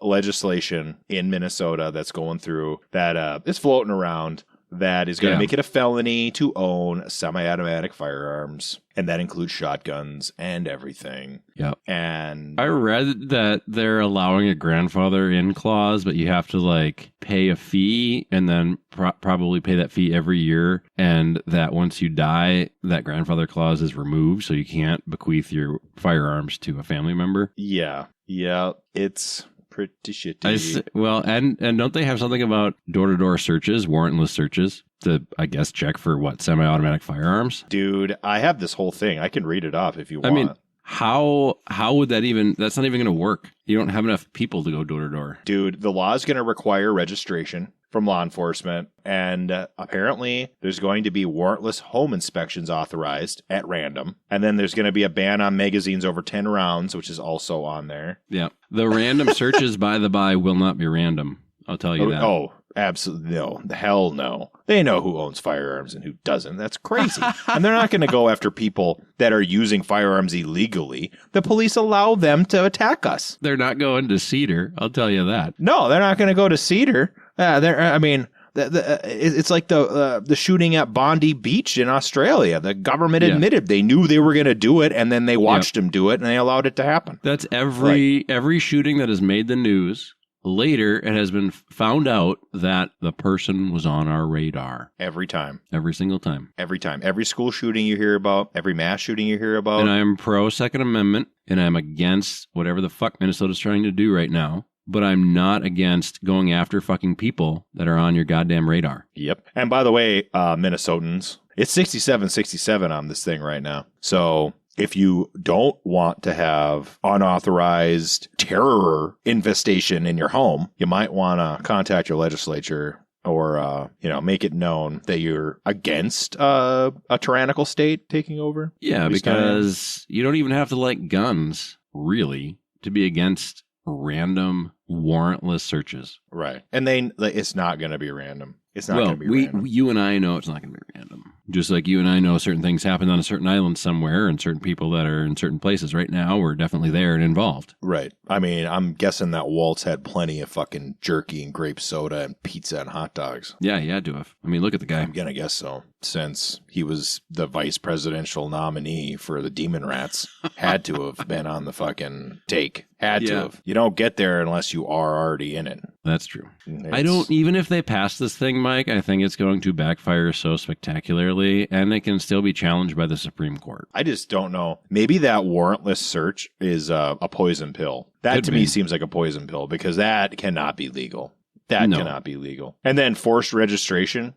legislation in Minnesota that's going through that is floating around that is going to make it a felony to own semi-automatic firearms. And that includes shotguns and everything. Yep. And I read that they're allowing a grandfather in clause, but you have to like pay a fee and then probably pay that fee every year. And that once you die, that grandfather clause is removed. So you can't bequeath your firearms to a family member. Yeah. Yeah. It's pretty shitty. And don't they have something about door-to-door searches, warrantless searches, to, I guess, check for semi-automatic firearms? Dude, I have this whole thing. I can read it off if you want. I mean, how would that even, that's not even going to work. You don't have enough people to go door-to-door. Dude, the law is going to require registration from law enforcement, and apparently there's going to be warrantless home inspections authorized at random, and then there's going to be a ban on magazines over 10 rounds, which is also on there. Yeah. The random searches, by the by, will not be random. I'll tell you that. Oh, absolutely. No. Hell no. They know who owns firearms and who doesn't. That's crazy. And they're not going to go after people that are using firearms illegally. The police allow them to attack us. They're not going to Cedar. I'll tell you that. No, they're not going to go to Cedar. I mean, it's like the shooting at Bondi Beach in Australia. The government admitted they knew they were going to do it, and then they watched them do it, and they allowed it to happen. That's every shooting that has made the news. Later, it has been found out that the person was on our radar. Every time. Every single time. Every time. Every school shooting you hear about, every mass shooting you hear about. And I am pro Second Amendment, and I'm against whatever the fuck Minnesota's trying to do right now. But I'm not against going after fucking people that are on your goddamn radar. Yep. And by the way, Minnesotans, it's 67-67 on this thing right now. So if you don't want to have unauthorized terror infestation in your home, you might want to contact your legislature or, make it known that you're against a tyrannical state taking over. Yeah, because you don't even have to like guns, really, to be against random warrantless searches. Right. And it's not going to be random. It's not going to be random. You and I know it's not going to be random. Just like you and I know certain things happened on a certain island somewhere and certain people that are in certain places right now were definitely there and involved. Right. I mean, I'm guessing that Waltz had plenty of fucking jerky and grape soda and pizza and hot dogs. Yeah, he had to have. I mean, look at the guy. I'm going to guess so. Since he was the vice presidential nominee for the Demon Rats, had to have been on the fucking take. Had to have. You don't get there unless you are already in it. That's true. Even if they pass this thing, Mike, I think it's going to backfire so spectacularly, and it can still be challenged by the Supreme Court. I just don't know. Maybe that warrantless search is a poison pill. That me seems like a poison pill because that cannot be legal. That cannot be legal. And then forced registration,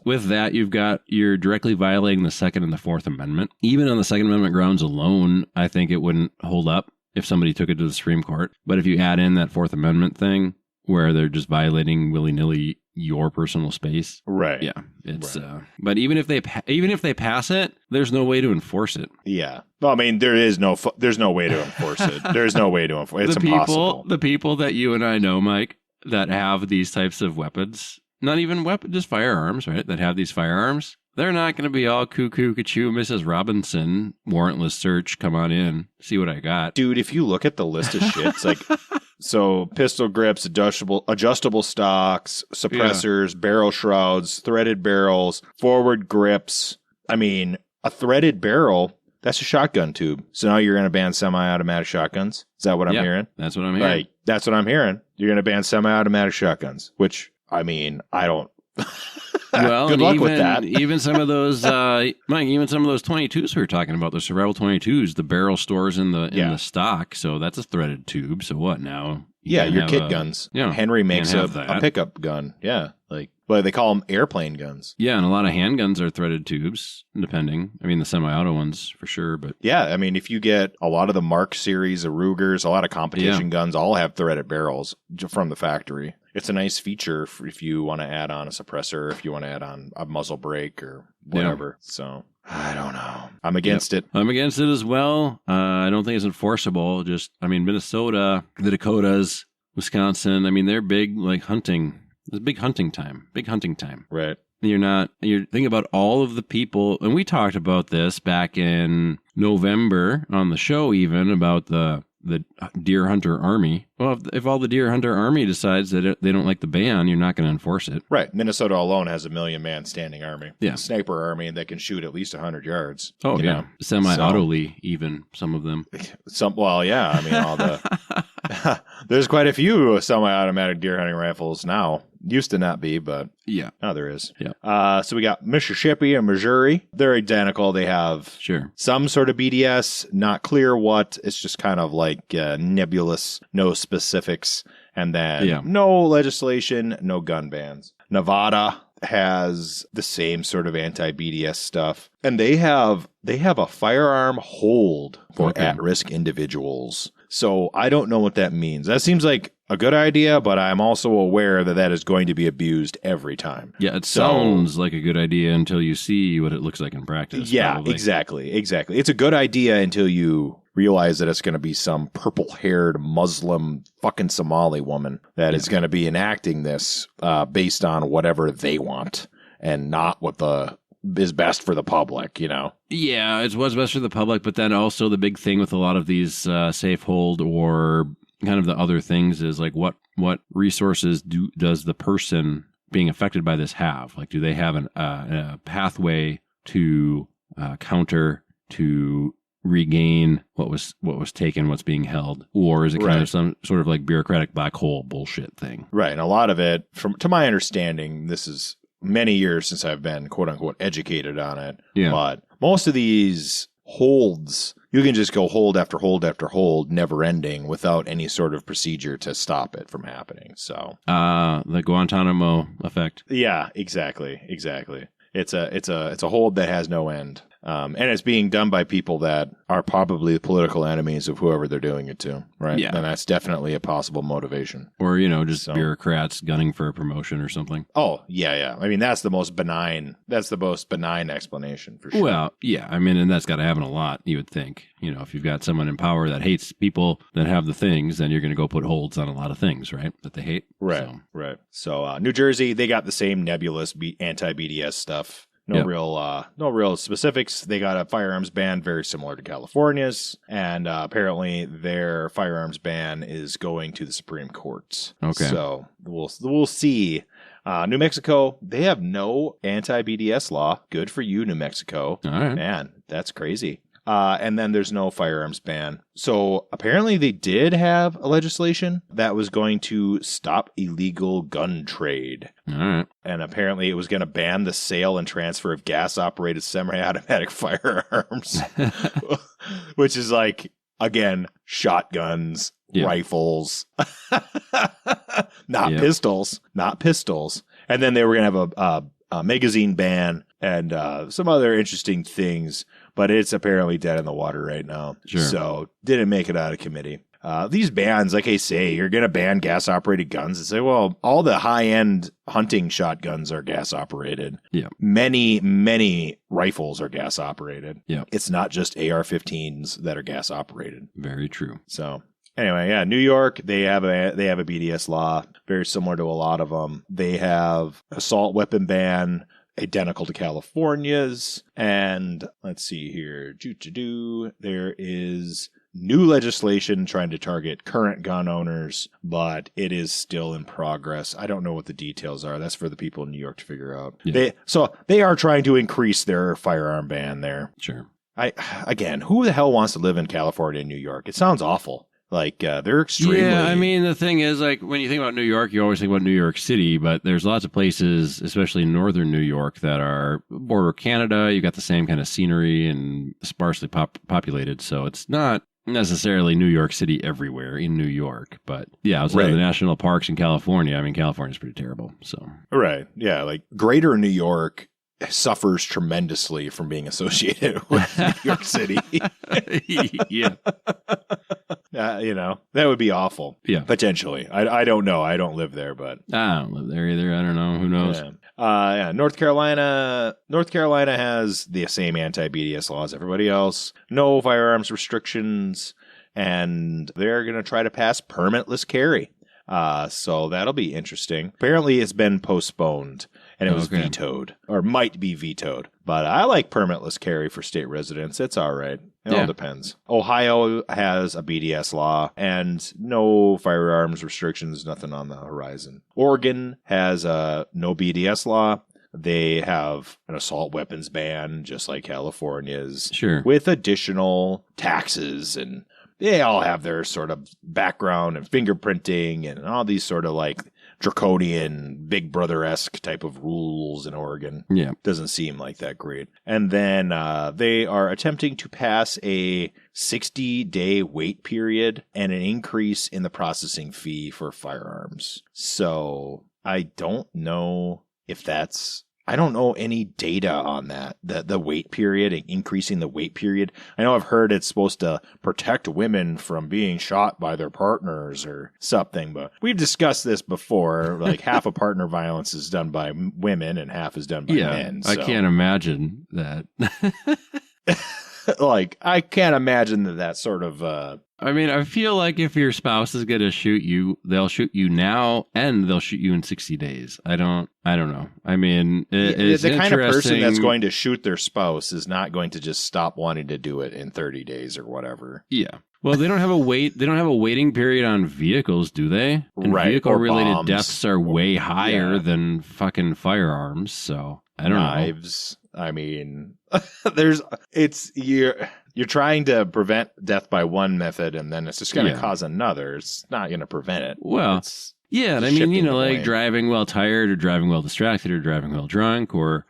With that, you're directly violating the Second and the Fourth Amendment. Even on the Second Amendment grounds alone, I think it wouldn't hold up if somebody took it to the Supreme Court. But if you add in that Fourth Amendment thing, where they're just violating willy-nilly your personal space. Right. Yeah. It's but even if they pass it, there's no way to enforce it. Yeah. Well, I mean, there's no way to enforce it. There's no way to enforce it. It's impossible. The people that you and I know, Mike, that have these types of weapons, not even weapons, just firearms, right? That have these firearms, they're not going to be all cuckoo, Mrs. Robinson, warrantless search, come on in, see what I got. Dude, if you look at the list of shit, it's like, so pistol grips, adjustable stocks, suppressors, barrel shrouds, threaded barrels, forward grips. I mean, a threaded barrel, that's a shotgun tube. So now you're going to ban semi-automatic shotguns? Is that what I'm hearing? That's what I'm hearing. Right. That's what I'm hearing. You're going to ban semi-automatic shotguns, which, I mean, I don't... Well, good luck with that. Even some of those, Mike, even some of those 22s we were talking about, the survival 22s, the barrel stores in the stock. So that's a threaded tube. So what now? Your kit guns. Yeah, Henry makes a pickup gun. Yeah, but they call them airplane guns. Yeah, and a lot of handguns are threaded tubes, depending. I mean, the semi-auto ones for sure, but yeah, I mean, if you get a lot of the Mark series, the Rugers, a lot of competition guns, all have threaded barrels from the factory. It's a nice feature if you want to add on a suppressor, if you want to add on a muzzle brake or whatever. Yeah. So I don't know. I'm against it. I'm against it as well. I don't think it's enforceable. Minnesota, the Dakotas, Wisconsin, I mean, they're big, like hunting. It's big hunting time. Right. You're thinking about all of the people, and we talked about this back in November on the show even, about the deer hunter army. Well, if all the deer hunter army decides that they don't like the ban, you're not going to enforce it. Right. Minnesota alone has 1 million man standing army. Yeah. Sniper army that can shoot at least 100 yards. Oh, yeah. Semi-autoly, even, some of them. Well, yeah. I mean, all the... There's quite a few semi-automatic deer hunting rifles now. Used to not be, but now there is. Yeah. So we got Mississippi and Missouri. They're identical. They have some sort of BDS, not clear what. It's just kind of like nebulous, no specifics. And then no legislation, no gun bans. Nevada has the same sort of anti-BDS stuff. And they have a firearm hold for at-risk individuals. So I don't know what that means. That seems like a good idea, but I'm also aware that is going to be abused every time. Yeah, it sounds like a good idea until you see what it looks like in practice. Yeah, probably. Exactly. It's a good idea until you realize that it's going to be some purple-haired Muslim fucking Somali woman that is going to be enacting this based on whatever they want and not what is best for the public, you know? Yeah, it's what's best for the public, but then also the big thing with a lot of these safe hold or kind of the other things is like what resources does the person being affected by this have? Like, do they have a pathway to counter, to regain what was taken, what's being held, or is it kind of some sort of like bureaucratic black hole bullshit thing? Right, and a lot of it, to my understanding, this is many years since I've been quote unquote educated on it. Yeah, but most of these holds, you can just go hold after hold after hold, never ending, without any sort of procedure to stop it from happening. So, the Guantanamo effect. Yeah, exactly. It's a hold that has no end. And it's being done by people that are probably the political enemies of whoever they're doing it to, right? Yeah. And that's definitely a possible motivation. Or, just bureaucrats gunning for a promotion or something. Oh, yeah. I mean, that's the most benign explanation for sure. Well, yeah. I mean, and that's got to happen a lot, you would think. If you've got someone in power that hates people that have the things, then you're going to go put holds on a lot of things, right? That they hate. Right. So, New Jersey, they got the same nebulous anti-BDS stuff. No real specifics. They got a firearms ban very similar to California's, and apparently their firearms ban is going to the Supreme Court. Okay. So we'll see. New Mexico, they have no anti-BDS law. Good for you, New Mexico. All right. Man, that's crazy. And then there's no firearms ban. So apparently they did have a legislation that was going to stop illegal gun trade. All right. And apparently it was going to ban the sale and transfer of gas-operated semi-automatic firearms, which is like, again, shotguns, rifles, not pistols. And then they were going to have a magazine ban and some other interesting things. But it's apparently dead in the water right now. Sure. So didn't make it out of committee. These bans, like I say, you're going to ban gas-operated guns and say, well, all the high-end hunting shotguns are gas-operated. Yeah. Many, many rifles are gas-operated. Yeah. It's not just AR-15s that are gas-operated. Very true. So anyway, yeah, New York, they have a BDS law, very similar to a lot of them. They have assault weapon ban, identical to California's. And let's see here. There is new legislation trying to target current gun owners, but it is still in progress. I don't know what the details are. That's for the people in New York to figure out. Yeah. They are trying to increase their firearm ban there. Sure. Again, who the hell wants to live in California and New York? It sounds awful. Like, they're extremely... Yeah, I mean, the thing is, like, when you think about New York, you always think about New York City, but there's lots of places, especially in northern New York, that are border Canada. You got the same kind of scenery and sparsely populated, so it's not necessarily New York City everywhere in New York. But, yeah, outside of the national parks in California, I mean, California's pretty terrible, so... Right, yeah, like, greater New York suffers tremendously from being associated with New York City. Yeah. That would be awful. Yeah. Potentially. I don't know. I don't live there, but. I don't live there either. I don't know. Who knows? Yeah. North Carolina has the same anti-BDS law as everybody else. No firearms restrictions. And they're going to try to pass permitless carry. So that'll be interesting. Apparently it's been postponed and it was vetoed or might be vetoed. But I like permitless carry for state residents. It's all right. It all depends. Ohio has a BDS law and no firearms restrictions, nothing on the horizon. Oregon has a no BDS law. They have an assault weapons ban, just like California's. Sure. With additional taxes, and they all have their sort of background and fingerprinting and all these sort of like draconian Big Brother-esque type of rules in Oregon. Yeah. Doesn't seem like that great. And then they are attempting to pass a 60-day wait period and an increase in the processing fee for firearms. So I don't know if that's... I don't know any data on that, the wait period, increasing the wait period. I know I've heard it's supposed to protect women from being shot by their partners or something, but we've discussed this before. Like half of partner violence is done by women and half is done by men. So. I can't imagine that. Like, I can't imagine that sort of... I mean, I feel like if your spouse is going to shoot you, they'll shoot you now and they'll shoot you in 60 days. I don't know. I mean, it's the kind of person that's going to shoot their spouse is not going to just stop wanting to do it in 30 days or whatever. Yeah. Well, they don't have a waiting period on vehicles, do they? And right. vehicle-related deaths are way higher than fucking firearms, so I don't know. Knives. I mean, you're trying to prevent death by one method, and then it's just going to cause another. It's not going to prevent it. Well, yeah, I mean, like driving while tired or driving while distracted or driving while drunk or,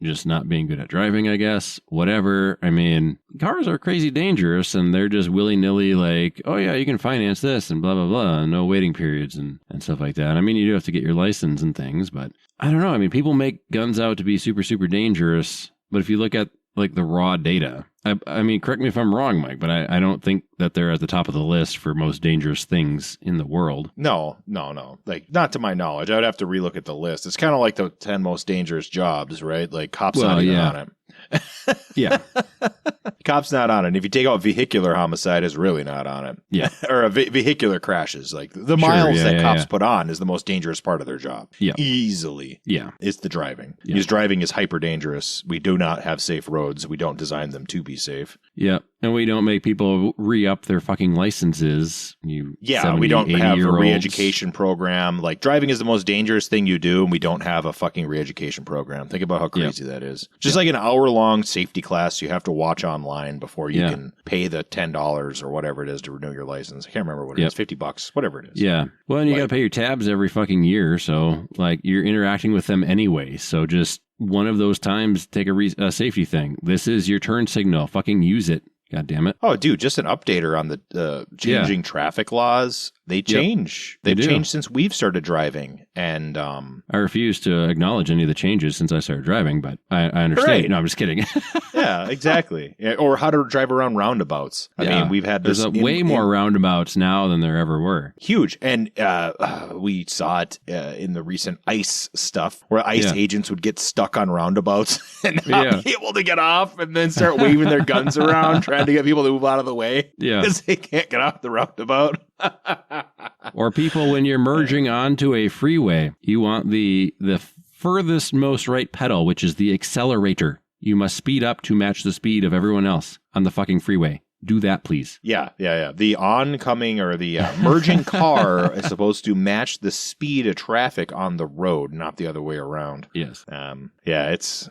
just not being good at driving, I guess, whatever. I mean, cars are crazy dangerous and they're just willy-nilly like, oh yeah, you can finance this and blah, blah, blah, and no waiting periods and stuff like that. I mean, you do have to get your license and things, but I don't know. I mean, people make guns out to be super, super dangerous, but if you look at like the raw data, I mean, correct me if I'm wrong, Mike, but I don't think that they're at the top of the list for most dangerous things in the world. No. Like, not to my knowledge. I would have to relook at the list. It's kind of like the 10 most dangerous jobs, right? Like, cops not even on it. Yeah. Cop's not on it. And if you take out vehicular homicide, it's really not on it. Yeah. Or vehicular crashes. Like, the miles that cops put on is the most dangerous part of their job. Yeah. Easily. Yeah. It's the driving. Yeah. Because driving is hyper dangerous. We do not have safe roads. We don't design them to be safe. Yeah. And we don't make people re-up their fucking licenses. We don't have a re-education program. Like, driving is the most dangerous thing you do, and we don't have a fucking re-education program. Think about how crazy that is. Just like an hour-long safety class you have to watch online before you can pay the $10 or whatever it is to renew your license. I can't remember what it is. $50, whatever it is. Yeah. Well, and you got to pay your tabs every fucking year, so, like, you're interacting with them anyway. So just one of those times, take a safety thing. This is your turn signal. Fucking use it. God damn it. Oh, dude, just an updater on the changing traffic laws. They change. They've changed since we've started driving. And I refuse to acknowledge any of the changes since I started driving, but I understand. Right. No, I'm just kidding. Yeah, exactly. Or how to drive around roundabouts. I mean, we've had this. There's way more roundabouts now than there ever were. Huge. And we saw it in the recent ICE stuff where ICE agents would get stuck on roundabouts and not be able to get off and then start waving their guns around trying to get people to move out of the way because they can't get off the roundabout. Or people, when you're merging onto a freeway, you want the furthest most right pedal, which is the accelerator. You must speed up to match the speed of everyone else on the fucking freeway. Do that, please. Yeah. The oncoming or the merging car is supposed to match the speed of traffic on the road, not the other way around. Yes. It's...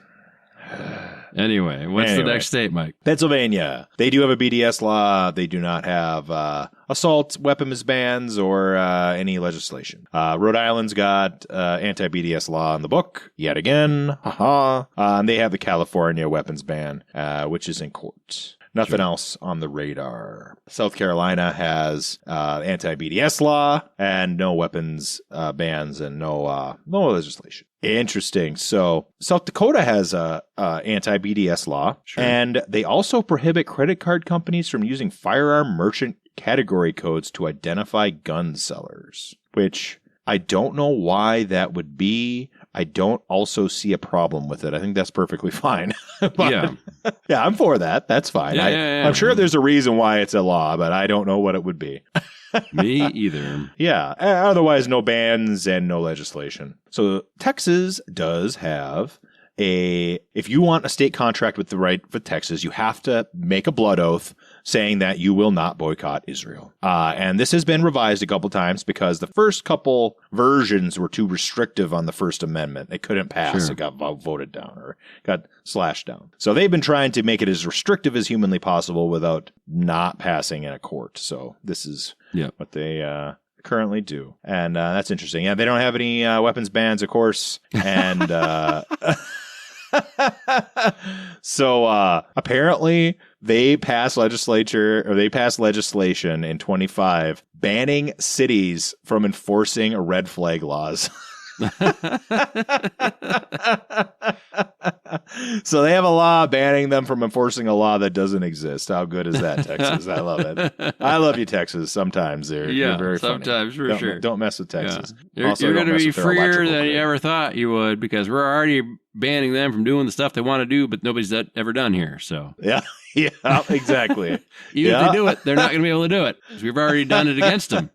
Anyway, what's the next state, Mike? Pennsylvania. They do have a BDS law. They do not have assault weapons bans or any legislation. Rhode Island's got anti-BDS law in the book, yet again. And they have the California weapons ban, which is in court. Nothing else on the radar. South Carolina has anti-BDS law and no weapons bans and no legislation. Interesting. So South Dakota has a anti-BDS law, and they also prohibit credit card companies from using firearm merchant category codes to identify gun sellers, which I don't know why that would be. I don't also see a problem with it. I think that's perfectly fine. Yeah, I'm for that. That's fine. I'm sure there's a reason why it's a law, but I don't know what it would be. Me either. Yeah. Otherwise, no bans and no legislation. So Texas does have if you want a state contract with Texas, you have to make a blood oath saying that you will not boycott Israel. And this has been revised a couple times because the first couple versions were too restrictive on the First Amendment. It couldn't pass. It got voted down or got slashed down. So they've been trying to make it as restrictive as humanly possible without not passing in a court. So this is what they currently do. And that's interesting. Yeah, they don't have any weapons bans, of course. And so apparently they passed legislation in 25 banning cities from enforcing red flag laws. So they have a law banning them from enforcing a law that doesn't exist. How good is that, Texas? I love it. I love you, Texas. Sometimes they're very sometimes funny. For sure. Don't mess with Texas. Yeah. You're going to be freer than you ever thought you would, because we're already banning them from doing the stuff they want to do, but nobody's ever done here. So yeah, exactly. Even if they do it, they're not going to be able to do it because we've already done it against them.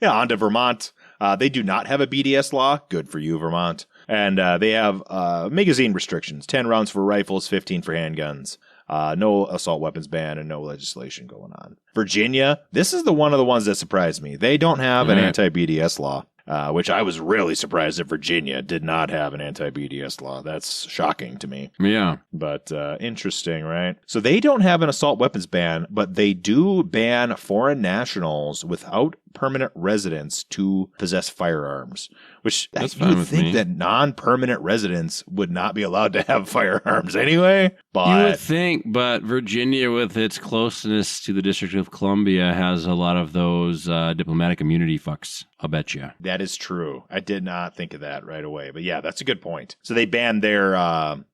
Yeah, on to Vermont. They do not have a BDS law. Good for you, Vermont. And they have magazine restrictions, 10 rounds for rifles, 15 for handguns. No assault weapons ban and no legislation going on. Virginia, this is one of the ones that surprised me. They don't have an anti-BDS law, which I was really surprised that Virginia did not have an anti-BDS law. That's shocking to me. Yeah. But interesting, right? So they don't have an assault weapons ban, but they do ban foreign nationals without permanent residence to possess firearms, which you would think that non-permanent residents would not be allowed to have firearms anyway. But you would think, but Virginia, with its closeness to the District of Columbia, has a lot of those diplomatic immunity fucks. I'll bet you. That is true. I did not think of that right away. But yeah, that's a good point. So they banned their,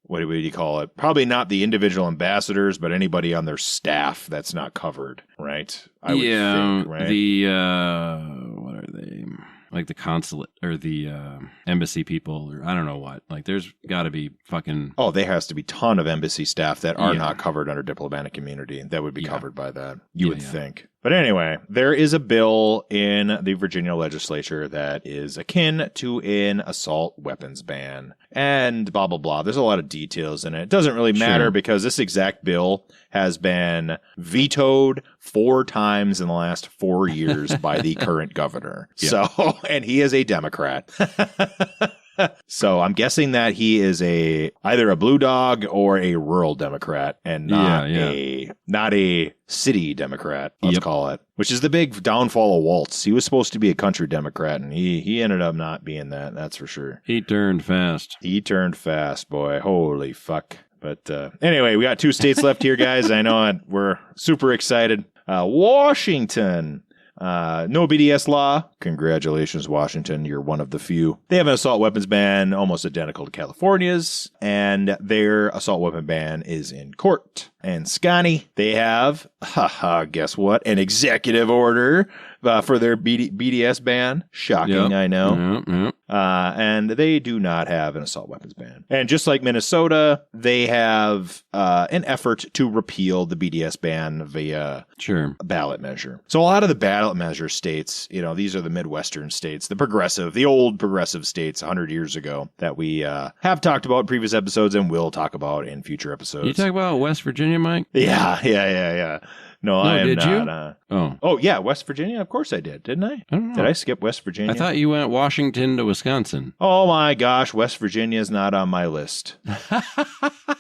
what do you call it? Probably not the individual ambassadors, but anybody on their staff that's not covered, right? I would think, right? The, what are they? Like the consulate or the embassy people, or I don't know what. Like, there's got to be fucking... Oh, there has to be a ton of embassy staff that are not covered under diplomatic immunity that would be covered by that. You would think. But anyway, there is a bill in the Virginia legislature that is akin to an assault weapons ban. And blah, blah, blah. There's a lot of details in it. It doesn't really matter because this exact bill has been vetoed 4 times in the last 4 years by the current governor. So, and he is a Democrat. So I'm guessing that he is either a blue dog or a rural Democrat and not a city Democrat, let's call it, which is the big downfall of Waltz. He was supposed to be a country Democrat, and he ended up not being that, that's for sure. He turned fast. He turned fast, boy. Holy fuck. But anyway, we got 2 states left here, guys. I know we're super excited. Washington. No BDS law. Congratulations, Washington. You're one of the few. They have an assault weapons ban almost identical to California's, and their assault weapon ban is in court. And Scotty, they have, guess what? An executive order for their BDS ban. Shocking, I know. And they do not have an assault weapons ban. And just like Minnesota, they have an effort to repeal the BDS ban via ballot measure. So a lot of the ballot measure states, these are the Midwestern states, the old progressive states 100 years ago that we have talked about in previous episodes and will talk about in future episodes. You talk about West Virginia, Mike? Yeah. No, I am did not. You? Oh, yeah, West Virginia? Of course I did, didn't I? I don't know. Did I skip West Virginia? I thought you went Washington to Wisconsin. Oh, my gosh, West Virginia is not on my list.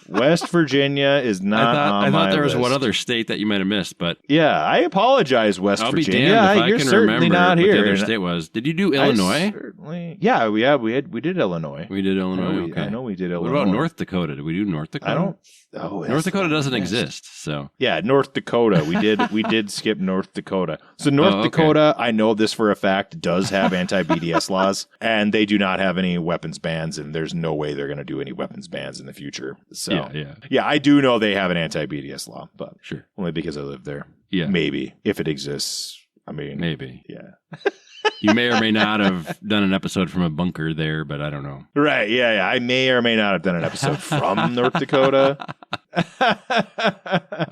West Virginia is not on my list. I thought there was one other state that you might have missed, but... Yeah, I apologize, West Virginia. I'll be damned if I You're can certainly remember not what here. the other state was. Did you do Illinois? Yeah, we did Illinois. We did Illinois, okay. I know we did Illinois. What about North Dakota? Did we do North Dakota? North Dakota doesn't exist, so... Yeah, North Dakota. We did skip North Dakota. So North Dakota, I know this for a fact, does have anti-BDS laws, and they do not have any weapons bans, and there's no way they're going to do any weapons bans in the future. So yeah, I do know they have an anti-BDS law, but only because I live there. Yeah, maybe if it exists. I mean, maybe. Yeah. You may or may not have done an episode from a bunker there, but I don't know. Right, yeah. I may or may not have done an episode from North Dakota.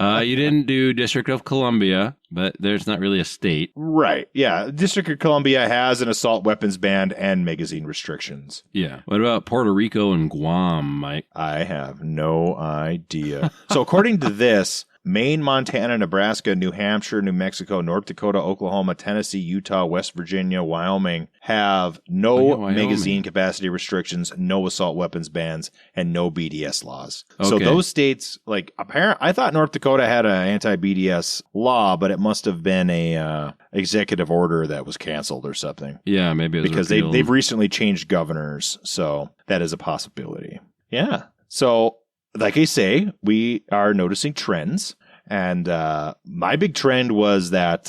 You didn't do District of Columbia, but there's not really a state. Right, yeah. District of Columbia has an assault weapons ban and magazine restrictions. Yeah. What about Puerto Rico and Guam, Mike? I have no idea. So according to this... Maine, Montana, Nebraska, New Hampshire, New Mexico, North Dakota, Oklahoma, Tennessee, Utah, West Virginia, Wyoming have no magazine capacity restrictions, no assault weapons bans, and no BDS laws. Okay. So those states, I thought North Dakota had an anti-BDS law, but it must have been a executive order that was canceled or something. Yeah, maybe it was because they've recently changed governors, so that is a possibility. Yeah. So... Like I say, we are noticing trends, and my big trend was that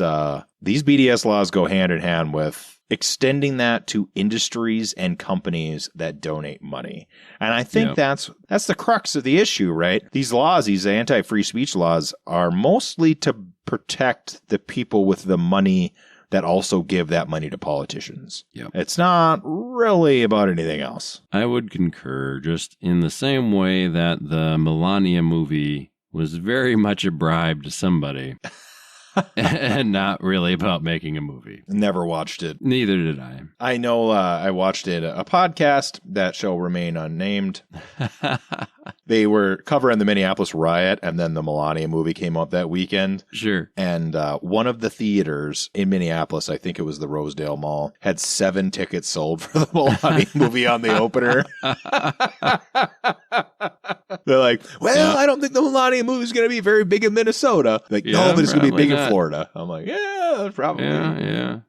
these BDS laws go hand in hand with extending that to industries and companies that donate money. And I think that's the crux of the issue, right? These laws, these anti-free speech laws, are mostly to protect the people with the money that also give that money to politicians. Yep. It's not really about anything else. I would concur, just in the same way that the Melania movie was very much a bribe to somebody. And not really about making a movie. Never watched it. Neither did I. I know I watched it, a podcast that shall remain unnamed. They were covering the Minneapolis riot, and then the Melania movie came out that weekend. Sure. And one of the theaters in Minneapolis, I think it was the Rosedale Mall, had 7 tickets sold for the Melania movie on the opener. They're like, well, I don't think the Melania movie is going to be very big in Minnesota. Like, no, but it's going to be big in Florida. I'm like, yeah, probably. Yeah.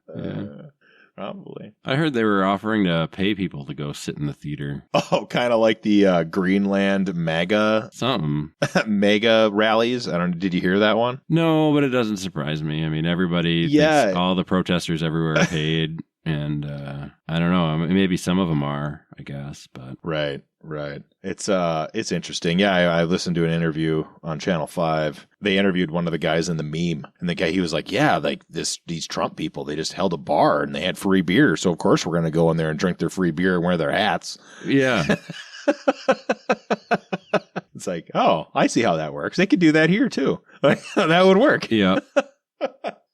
Probably. I heard they were offering to pay people to go sit in the theater. Oh, kind of like the Greenland MAGA rallies. Did you hear that one? No, but it doesn't surprise me. I mean, everybody thinks all the protesters everywhere are paid. And I don't know. Maybe some of them are, I guess. But Right. It's interesting. Yeah, I listened to an interview on Channel 5. They interviewed one of the guys in the meme, and the guy, he was like, yeah, like these Trump people, they just held a bar and they had free beer. So of course we're going to go in there and drink their free beer and wear their hats. Yeah. It's like, oh, I see how that works. They could do that here too. That would work. Yeah.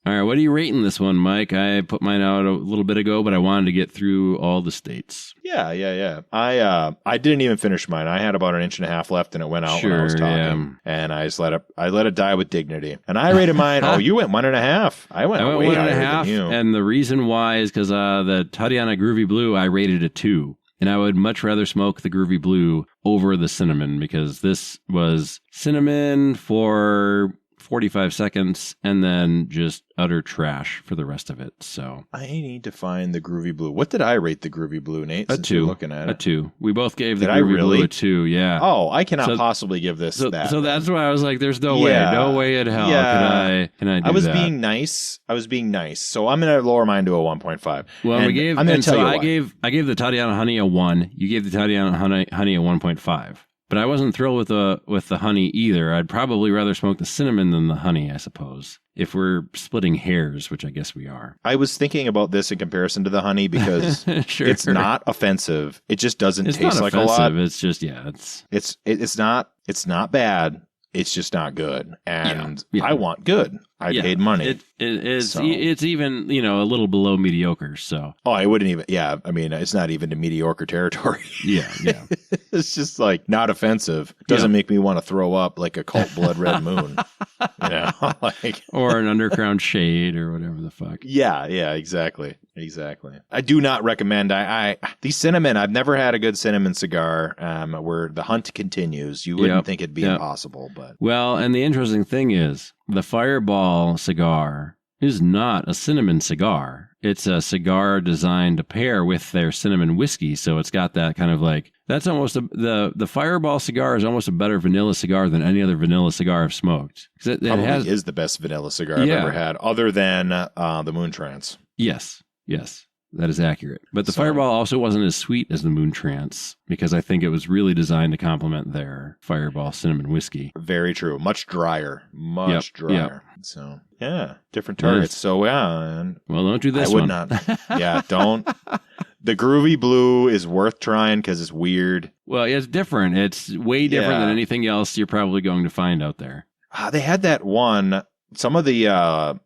All right, what are you rating this one, Mike? I put mine out a little bit ago, but I wanted to get through all the states. Yeah. I didn't even finish mine. I had about an inch and a half left, and it went out when I was talking. And I just let it die with dignity. And I rated mine. Oh, you went 1.5. I went way 1.5. than you. And the reason why is because the Tatiana Groovy Blue, I rated a 2. And I would much rather smoke the Groovy Blue over the cinnamon, because this was cinnamon for 45 seconds and then just utter trash for the rest of it. So I need to find the Groovy Blue. What did I rate the Groovy Blue, Nate? A 2. Looking at it. A 2. We both gave the Groovy Blue a 2. Yeah. Oh, I cannot possibly give this that. So that's why I was like, "There's no way, no way in hell can I do that." I was being nice. So I'm going to lower mine to a 1.5. Well, I'm going to tell you why. I gave the Tatiana Honey a 1. You gave the Tatiana Honey a 1.5. But I wasn't thrilled with the honey either. I'd probably rather smoke the cinnamon than the honey, I suppose, if we're splitting hairs, which I guess we are. I was thinking about this in comparison to the honey because sure. It's not offensive. It just doesn't taste like offensive. A lot. It's just it's not bad. It's just not good. And I want good. I paid money. It's even, a little below mediocre. So. Oh, I wouldn't even. Yeah. I mean, it's not even to mediocre territory. Yeah. It's just like not offensive. Doesn't make me want to throw up like a cult blood red moon. Or an underground shade or whatever the fuck. Yeah. Exactly. I do not recommend. The cinnamon. I've never had a good cinnamon cigar. Where the hunt continues. You wouldn't think it'd be impossible, but well, and the interesting thing is the Fireball cigar is not a cinnamon cigar. It's a cigar designed to pair with their cinnamon whiskey. So it's got that kind of like, that's almost the Fireball cigar is almost a better vanilla cigar than any other vanilla cigar I've smoked. It probably is the best vanilla cigar I've ever had, other than the Moon Trance. Yes. That is accurate. But the Fireball also wasn't as sweet as the Moon Trance, because I think it was really designed to complement their Fireball cinnamon whiskey. Very true. Much drier. Drier. So, different targets. So, well, don't do this I would not. Yeah, don't. The Groovy Blue is worth trying because it's weird. Well, it's different. It's way different than anything else you're probably going to find out there. They had that one. Some of the...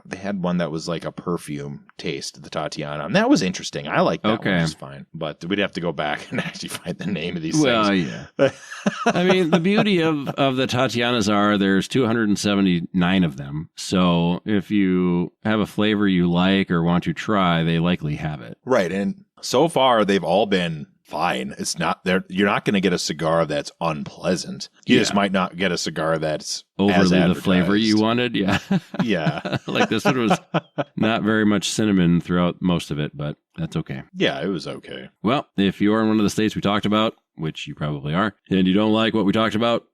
they had one that was like a perfume taste, the Tatiana, and that was interesting. I like that one just fine, but we'd have to go back and actually find the name of these things. Well, yeah. I mean, the beauty of the Tatianas are there's 279 of them. So if you have a flavor you like or want to try, they likely have it. Right. And so far, they've all been fine. It's not there. You're not going to get a cigar that's unpleasant. You just might not get a cigar that's overly the flavor you wanted. Yeah. Yeah. Like this one was not very much cinnamon throughout most of it, but that's okay. Yeah, it was okay. Well, if you're in one of the states we talked about, which you probably are, and you don't like what we talked about,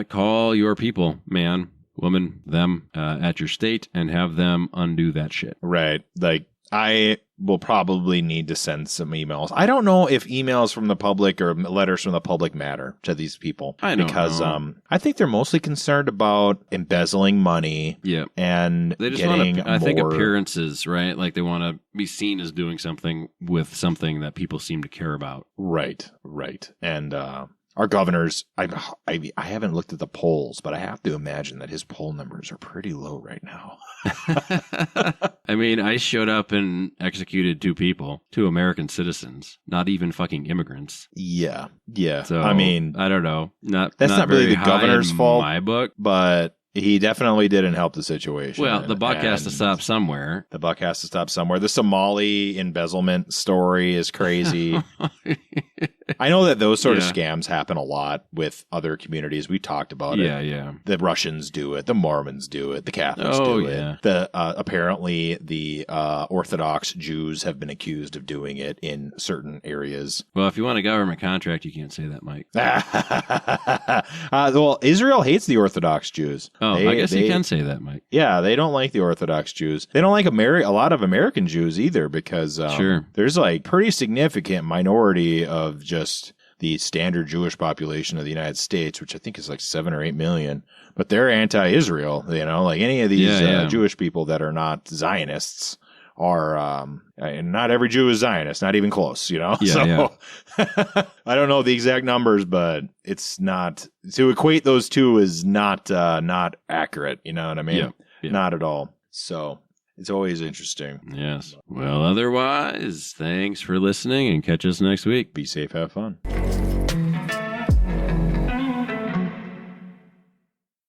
call your people, man, woman, them, at your state and have them undo that shit. Right. Like, I will probably need to send some emails. I don't know if emails from the public or letters from the public matter to these people. I don't know. I think they're mostly concerned about embezzling money. Yeah. And they just getting want, I think, appearances, right? Like they want to be seen as doing something with something that people seem to care about. Right. And our governors, I haven't looked at the polls, but I have to imagine that his poll numbers are pretty low right now. I mean, ICE showed up and executed 2 people, 2 American citizens, not even fucking immigrants. Yeah. So, I mean, I don't know. That's not really the governor's fault, my book, but he definitely didn't help the situation. Well, the buck has to stop somewhere. The Somali embezzlement story is crazy. I know that those sort of scams happen a lot with other communities. We talked about it. Yeah. The Russians do it. The Mormons do it. The Catholics do it. Apparently, the Orthodox Jews have been accused of doing it in certain areas. Well, if you want a government contract, you can't say that, Mike. Well, Israel hates the Orthodox Jews. Oh, I guess you can say that, Mike. Yeah, they don't like the Orthodox Jews. They don't like a lot of American Jews either because there's like pretty significant minority of just the standard Jewish population of the United States, which I think is like 7 or 8 million, but they're anti-Israel. Like any of these Jewish people that are not Zionists are, and not every Jew is Zionist, not even close, Yeah, I don't know the exact numbers, but it's not, to equate those two is not accurate. You know what I mean? Yeah. Not at all. So it's always interesting. Yes. Well, otherwise, thanks for listening and catch us next week. Be safe, have fun.